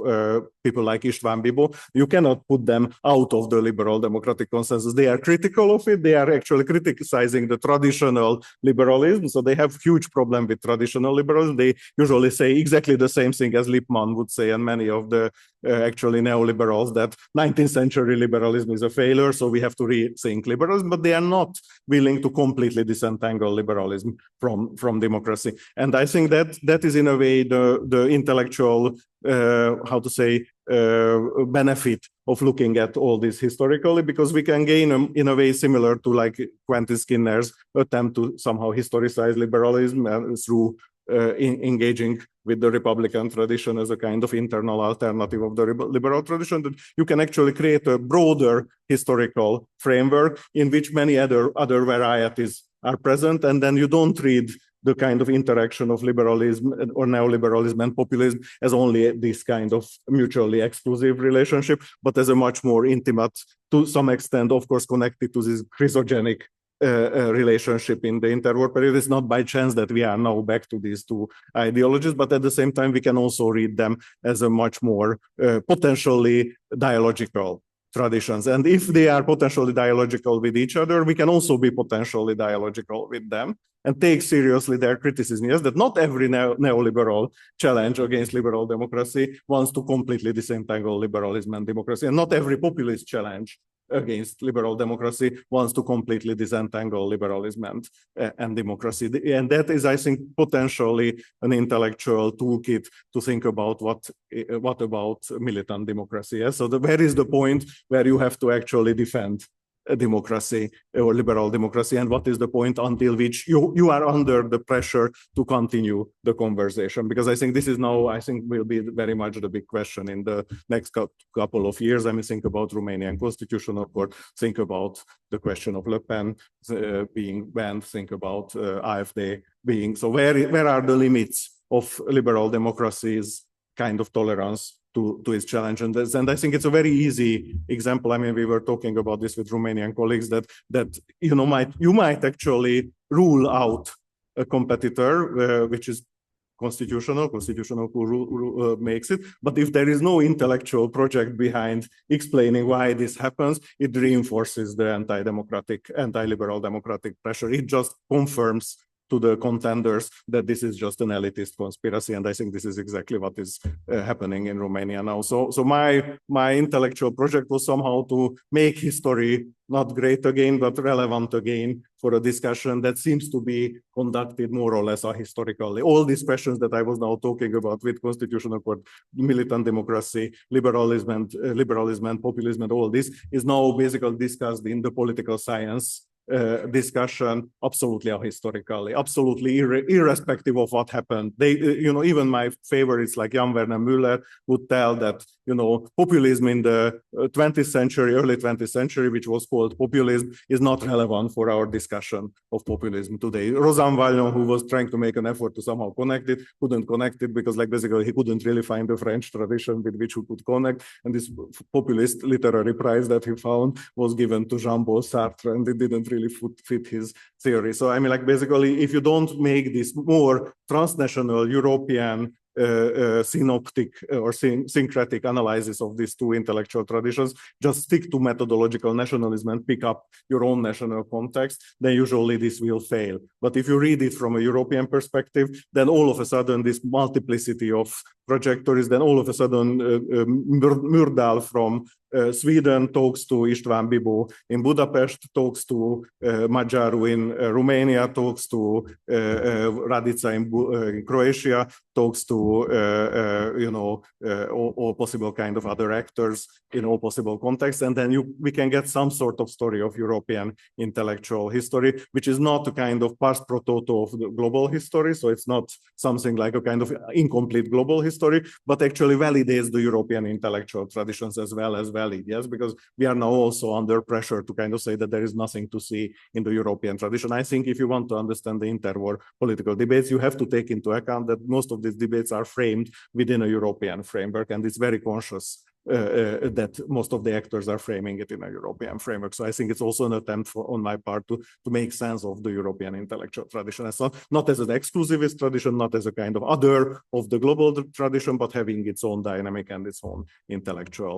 people like István Bibó, you cannot put them out of the liberal democratic consensus. They are critical of it. They are actually criticizing the traditional liberalism. So they have huge problem with traditional liberalism. They usually say exactly the same thing as Lippmann would say, and many of the actually neoliberals, that 19th century liberalism is a failure, so we have to rethink liberalism, but they are not willing to completely disentangle liberalism from democracy. And I think that is in a way the intellectual how to say, benefit of looking at all this historically, because we can gain in a way similar to like Quentin Skinner's attempt to somehow historicize liberalism through engaging with the Republican tradition as a kind of internal alternative of the liberal tradition, that you can actually create a broader historical framework in which many other varieties are present, and then you don't read the kind of interaction of liberalism or neoliberalism and populism as only this kind of mutually exclusive relationship, but as a much more intimate, to some extent, of course, connected to this chrysogenic relationship in the interwar period. It's not by chance that we are now back to these two ideologies, but at the same time, we can also read them as a much more potentially dialogical traditions. And if they are potentially dialogical with each other, we can also be potentially dialogical with them and take seriously their criticism. Yes, that not every neoliberal challenge against liberal democracy wants to completely disentangle liberalism and democracy, and not every populist challenge against liberal democracy wants to completely disentangle liberalism and democracy. And that is, I think, potentially an intellectual toolkit to think about what about militant democracy. Yes? So where is the point where you have to actually defend a democracy or liberal democracy, and what is the point until which you are under the pressure to continue the conversation? Because I think this is now, I think, will be very much the big question in the next couple of years. I mean, think about Romanian constitutional court, think about the question of Le Pen being banned, think about AfD being, so where are the limits of liberal democracy's kind of tolerance to its challenge? And I think it's a very easy example. I mean, we were talking about this with Romanian colleagues that you might actually rule out a competitor, which is constitutional who makes it. But if there is no intellectual project behind explaining why this happens, it reinforces the anti-democratic, anti-liberal democratic pressure. It just confirms to the contenders that this is just an elitist conspiracy, and I think this is exactly what is happening in Romania now. So my intellectual project was somehow to make history not great again, but relevant again for a discussion that seems to be conducted more or less ahistorically. All these questions that I was now talking about with constitutional court, militant democracy, liberalism and populism, and all this is now basically discussed in the political science discussion absolutely ahistorically, absolutely irrespective of what happened. They, even my favorites like Jan Werner Müller would tell that, populism in the 20th century, early 20th century, which was called populism, is not relevant for our discussion of populism today. Rosan Vallon, who was trying to make an effort to somehow connect it, couldn't connect it because, like, basically he couldn't really find the French tradition with which he could connect. And this populist literary prize that he found was given to Jean-Paul Sartre, and it didn't really fit his theory. So I mean, like, basically, if you don't make this more transnational European synoptic or syncretic analysis of these two intellectual traditions, just stick to methodological nationalism and pick up your own national context, then usually this will fail. But if you read it from a European perspective, then all of a sudden this multiplicity of trajectories, then all of a sudden Myrdal from Sweden talks to István Bibó in Budapest, talks to Magyaru in Romania, talks to Radica in Croatia, talks to all possible kind of other actors in all possible contexts, and then we can get some sort of story of European intellectual history, which is not a kind of pars pro toto of the global history. So it's not something like a kind of incomplete global history, but actually validates the European intellectual traditions as well valid, yes, because we are now also under pressure to kind of say that there is nothing to see in the European tradition. I think if you want to understand the interwar political debates, you have to take into account that most of these debates are framed within a European framework, and it's very conscious that most of the actors are framing it in a European framework. So I think it's also an attempt on my part to make sense of the European intellectual tradition. It's not as an exclusivist tradition, not as a kind of other of the global tradition, but having its own dynamic and its own intellectual,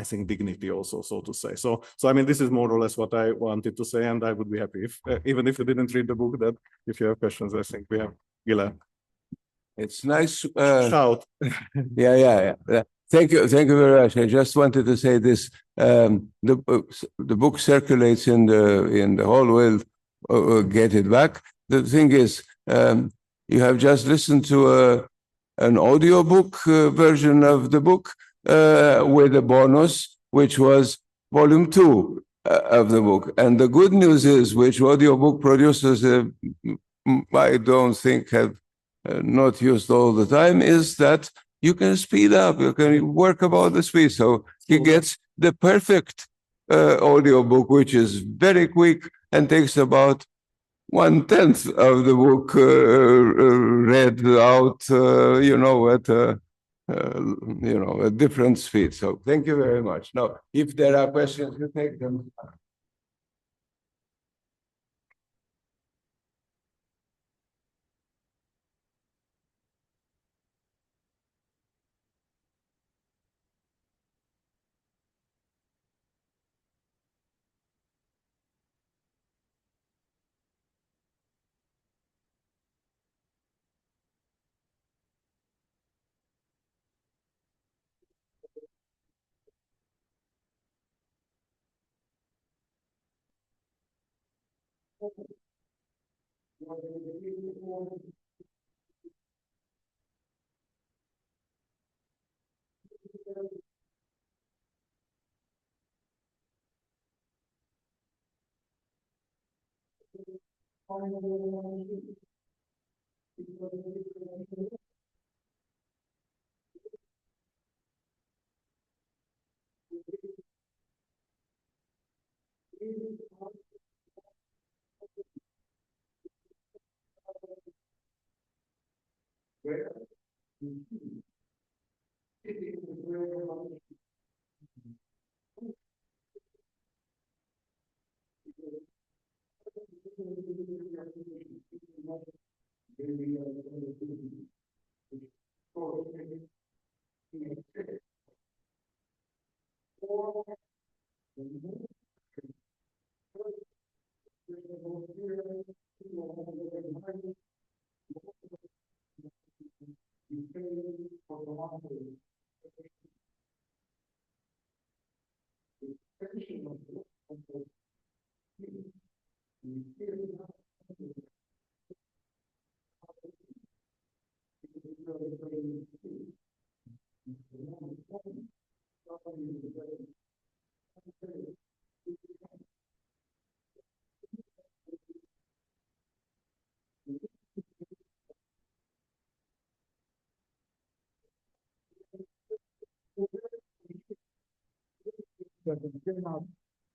I think, dignity also, so to say. So I mean, this is more or less what I wanted to say, and I would be happy if, even if you didn't read the book, that if you have questions, I think we have Gila. It's nice. Shout. Yeah. Thank you very much. I just wanted to say this: the book circulates in the whole world. Get it back. The thing is, you have just listened to an audiobook version of the book with a bonus, which was volume 2 of the book. And the good news is, which audiobook producers I don't think have not used all the time, is that you can speed up, you can work about the speed. So he gets the perfect audiobook, which is very quick and takes about 1/10 of the book read out, at a different speed. So thank you very much. Now, if there are questions, you take them.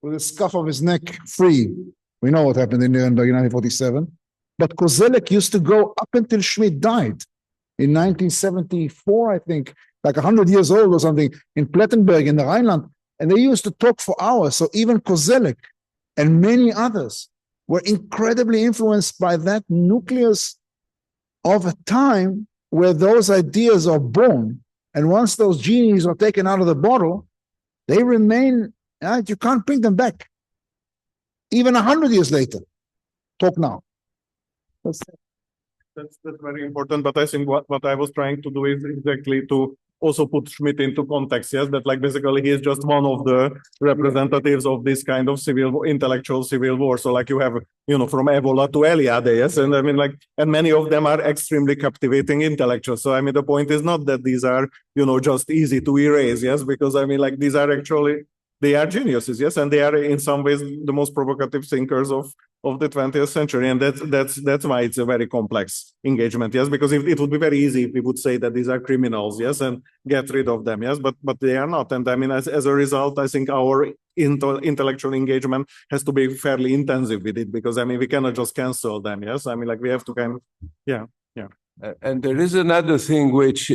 With the scuff of his neck free. We know what happened in Nuremberg in 1947. But Kozelek used to go up until Schmidt died in 1974, I think, like 100 years old or something, in Plettenberg in the Rhineland. And they used to talk for hours. So even Kozelek and many others were incredibly influenced by that nucleus of a time where those ideas are born. And once those genies are taken out of the bottle, they remain, you can't bring them back. Even 100 years later. Talk now. That's very important. But I think what I was trying to do is exactly to also put Schmidt into context. Yes, that like basically he is just one of the representatives of this kind of intellectual civil war. So like you have, from Evola to Eliade, yes, and I mean and many of them are extremely captivating intellectuals. So I mean, the point is not that these are, just easy to erase, yes, because I mean, these they are geniuses, yes, and they are in some ways the most provocative thinkers of the 20th century, and that's why it's a very complex engagement, yes, because if it would be very easy if we would say that these are criminals, yes, and get rid of them, yes, but they are not, and I mean as a result, I think our intellectual engagement has to be fairly intensive with it, because I mean we cannot just cancel them, yes, I mean like we have to kind of, yeah. And there is another thing which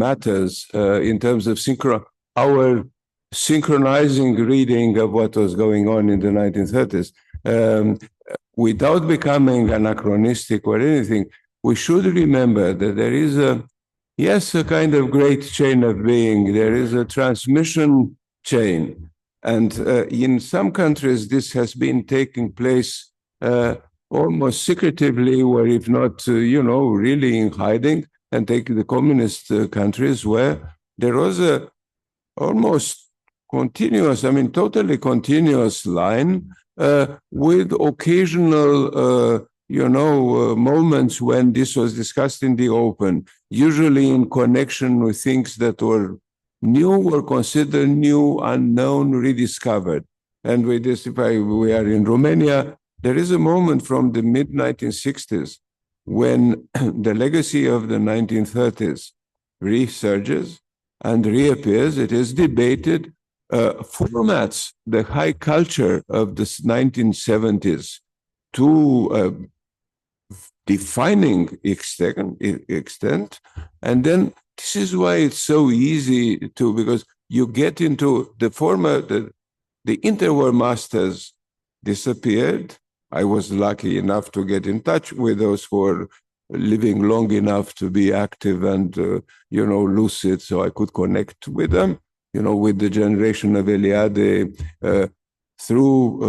matters in terms of our synchronizing reading of what was going on in the 1930s. Without becoming anachronistic or anything, we should remember that there is a kind of great chain of being. There is a transmission chain. And in some countries, this has been taking place almost secretively, or if not, really in hiding. And take the communist countries where there was a almost continuous, totally continuous line with occasional, moments when this was discussed in the open, usually in connection with things that were new or considered new, unknown, rediscovered. And with this, if we are in Romania, there is a moment from the mid-1960s when the legacy of the 1930s resurges and reappears. It is debated, formats the high culture of the 1970s to defining extent. And then this is why it's so easy because you get into the format, the interwar masters disappeared. I was lucky enough to get in touch with those who are living long enough to be active and, lucid, so I could connect with them, with the generation of Eliade through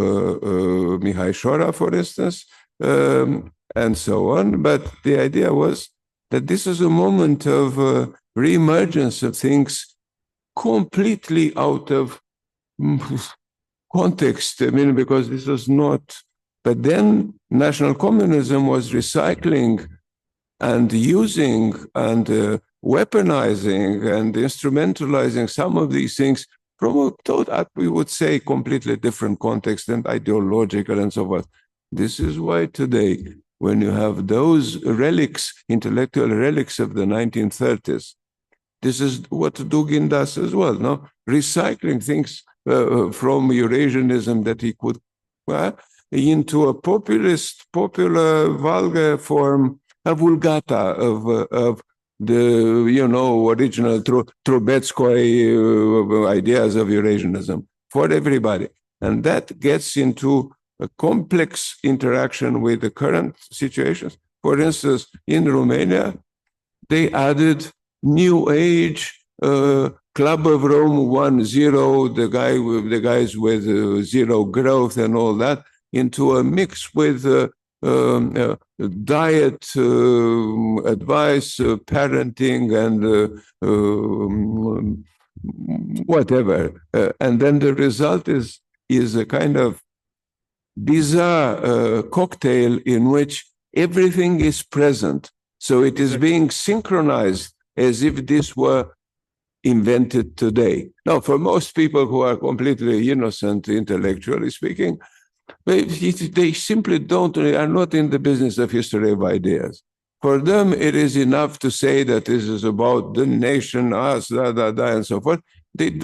Mihai Shora, for instance, and so on. But the idea was that this is a moment of reemergence of things completely out of context. Because this was not. But then national communism was recycling and using and weaponizing and instrumentalizing some of these things from we would say, completely different context and ideological and so forth. This is why today, when you have those relics, intellectual relics of the 1930s, this is what Dugin does as well, no? Recycling things from Eurasianism that he could into a popular, vulgar form, a vulgata of the, original Troebstskoy ideas of Eurasianism for everybody. And that gets into a complex interaction with the current situations. For instance, in Romania, they added New Age, Club of Rome 1.0, the guys with zero growth and all that, into a mix with diet advice, parenting, and whatever. And then the result is a kind of bizarre cocktail in which everything is present. So it is being synchronized as if this were invented today. Now, for most people who are completely innocent, intellectually speaking, they simply are not in the business of history of ideas. For them, it is enough to say that this is about the nation, us, and so forth. They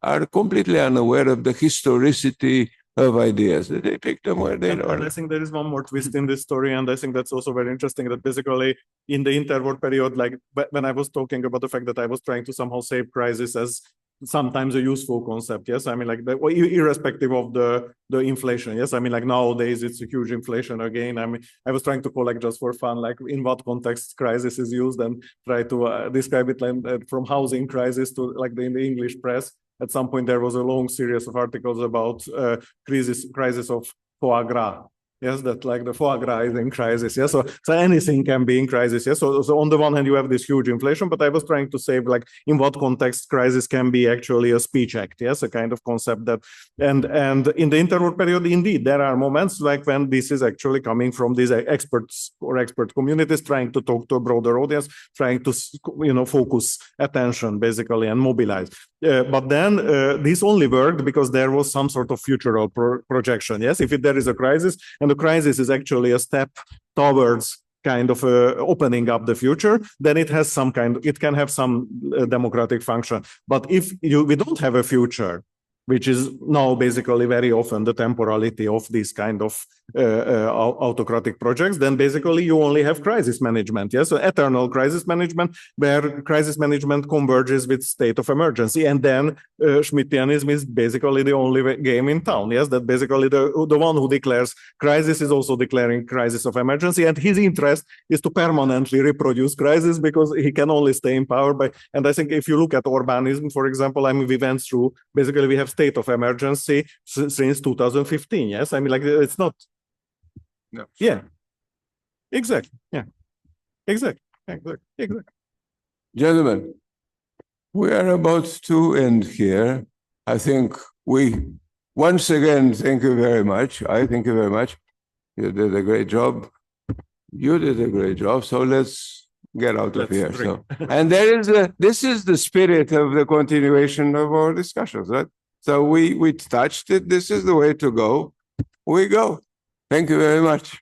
are completely unaware of the historicity of ideas. They pick them where they are. And I think there is one more twist in this story, and I think that's also very interesting, that basically in the interwar period, like when I was talking about the fact that I was trying to somehow save crisis as sometimes a useful concept, yes, irrespective of the inflation, yes, nowadays it's a huge inflation again. I was trying to collect just for fun, like in what context crisis is used, and try to describe it like, from housing crisis to like in the English press. At some point there was a long series of articles about crisis of foie gras, Yes, that like the foie gras is in crisis. Yes, so anything can be in crisis. Yes, so on the one hand you have this huge inflation, but I was trying to say like in what context crisis can be actually a speech act. Yes, a kind of concept that and in the interwar period, indeed, there are moments like when this is actually coming from these experts or expert communities trying to talk to a broader audience, trying to focus attention basically and mobilize. But then this only worked because there was some sort of futural projection. Yes, if there is a crisis, and the crisis is actually a step towards kind of opening up the future, then it has it can have some democratic function. But if we don't have a future, which is now basically very often the temporality of these kind of autocratic projects, then basically you only have crisis management. Yes, so eternal crisis management, where crisis management converges with state of emergency, and then Schmittianism is basically the only game in town. Yes, that basically the one who declares crisis is also declaring crisis of emergency, and his interest is to permanently reproduce crisis because he can only stay in power by. And I think if you look at Orbanism, for example, I mean, we went through basically we have state of emergency since 2015. Yes, I mean, like it's not. No. Yeah. Exactly. Yeah. Exactly. Gentlemen, we are about to end here. I think we once again thank you very much. I thank you very much. You did a great job. You did a great job. So let's get out of here. So, and this is the spirit of the continuation of our discussions, right? So we touched it. This is the way to go. We go. Thank you very much.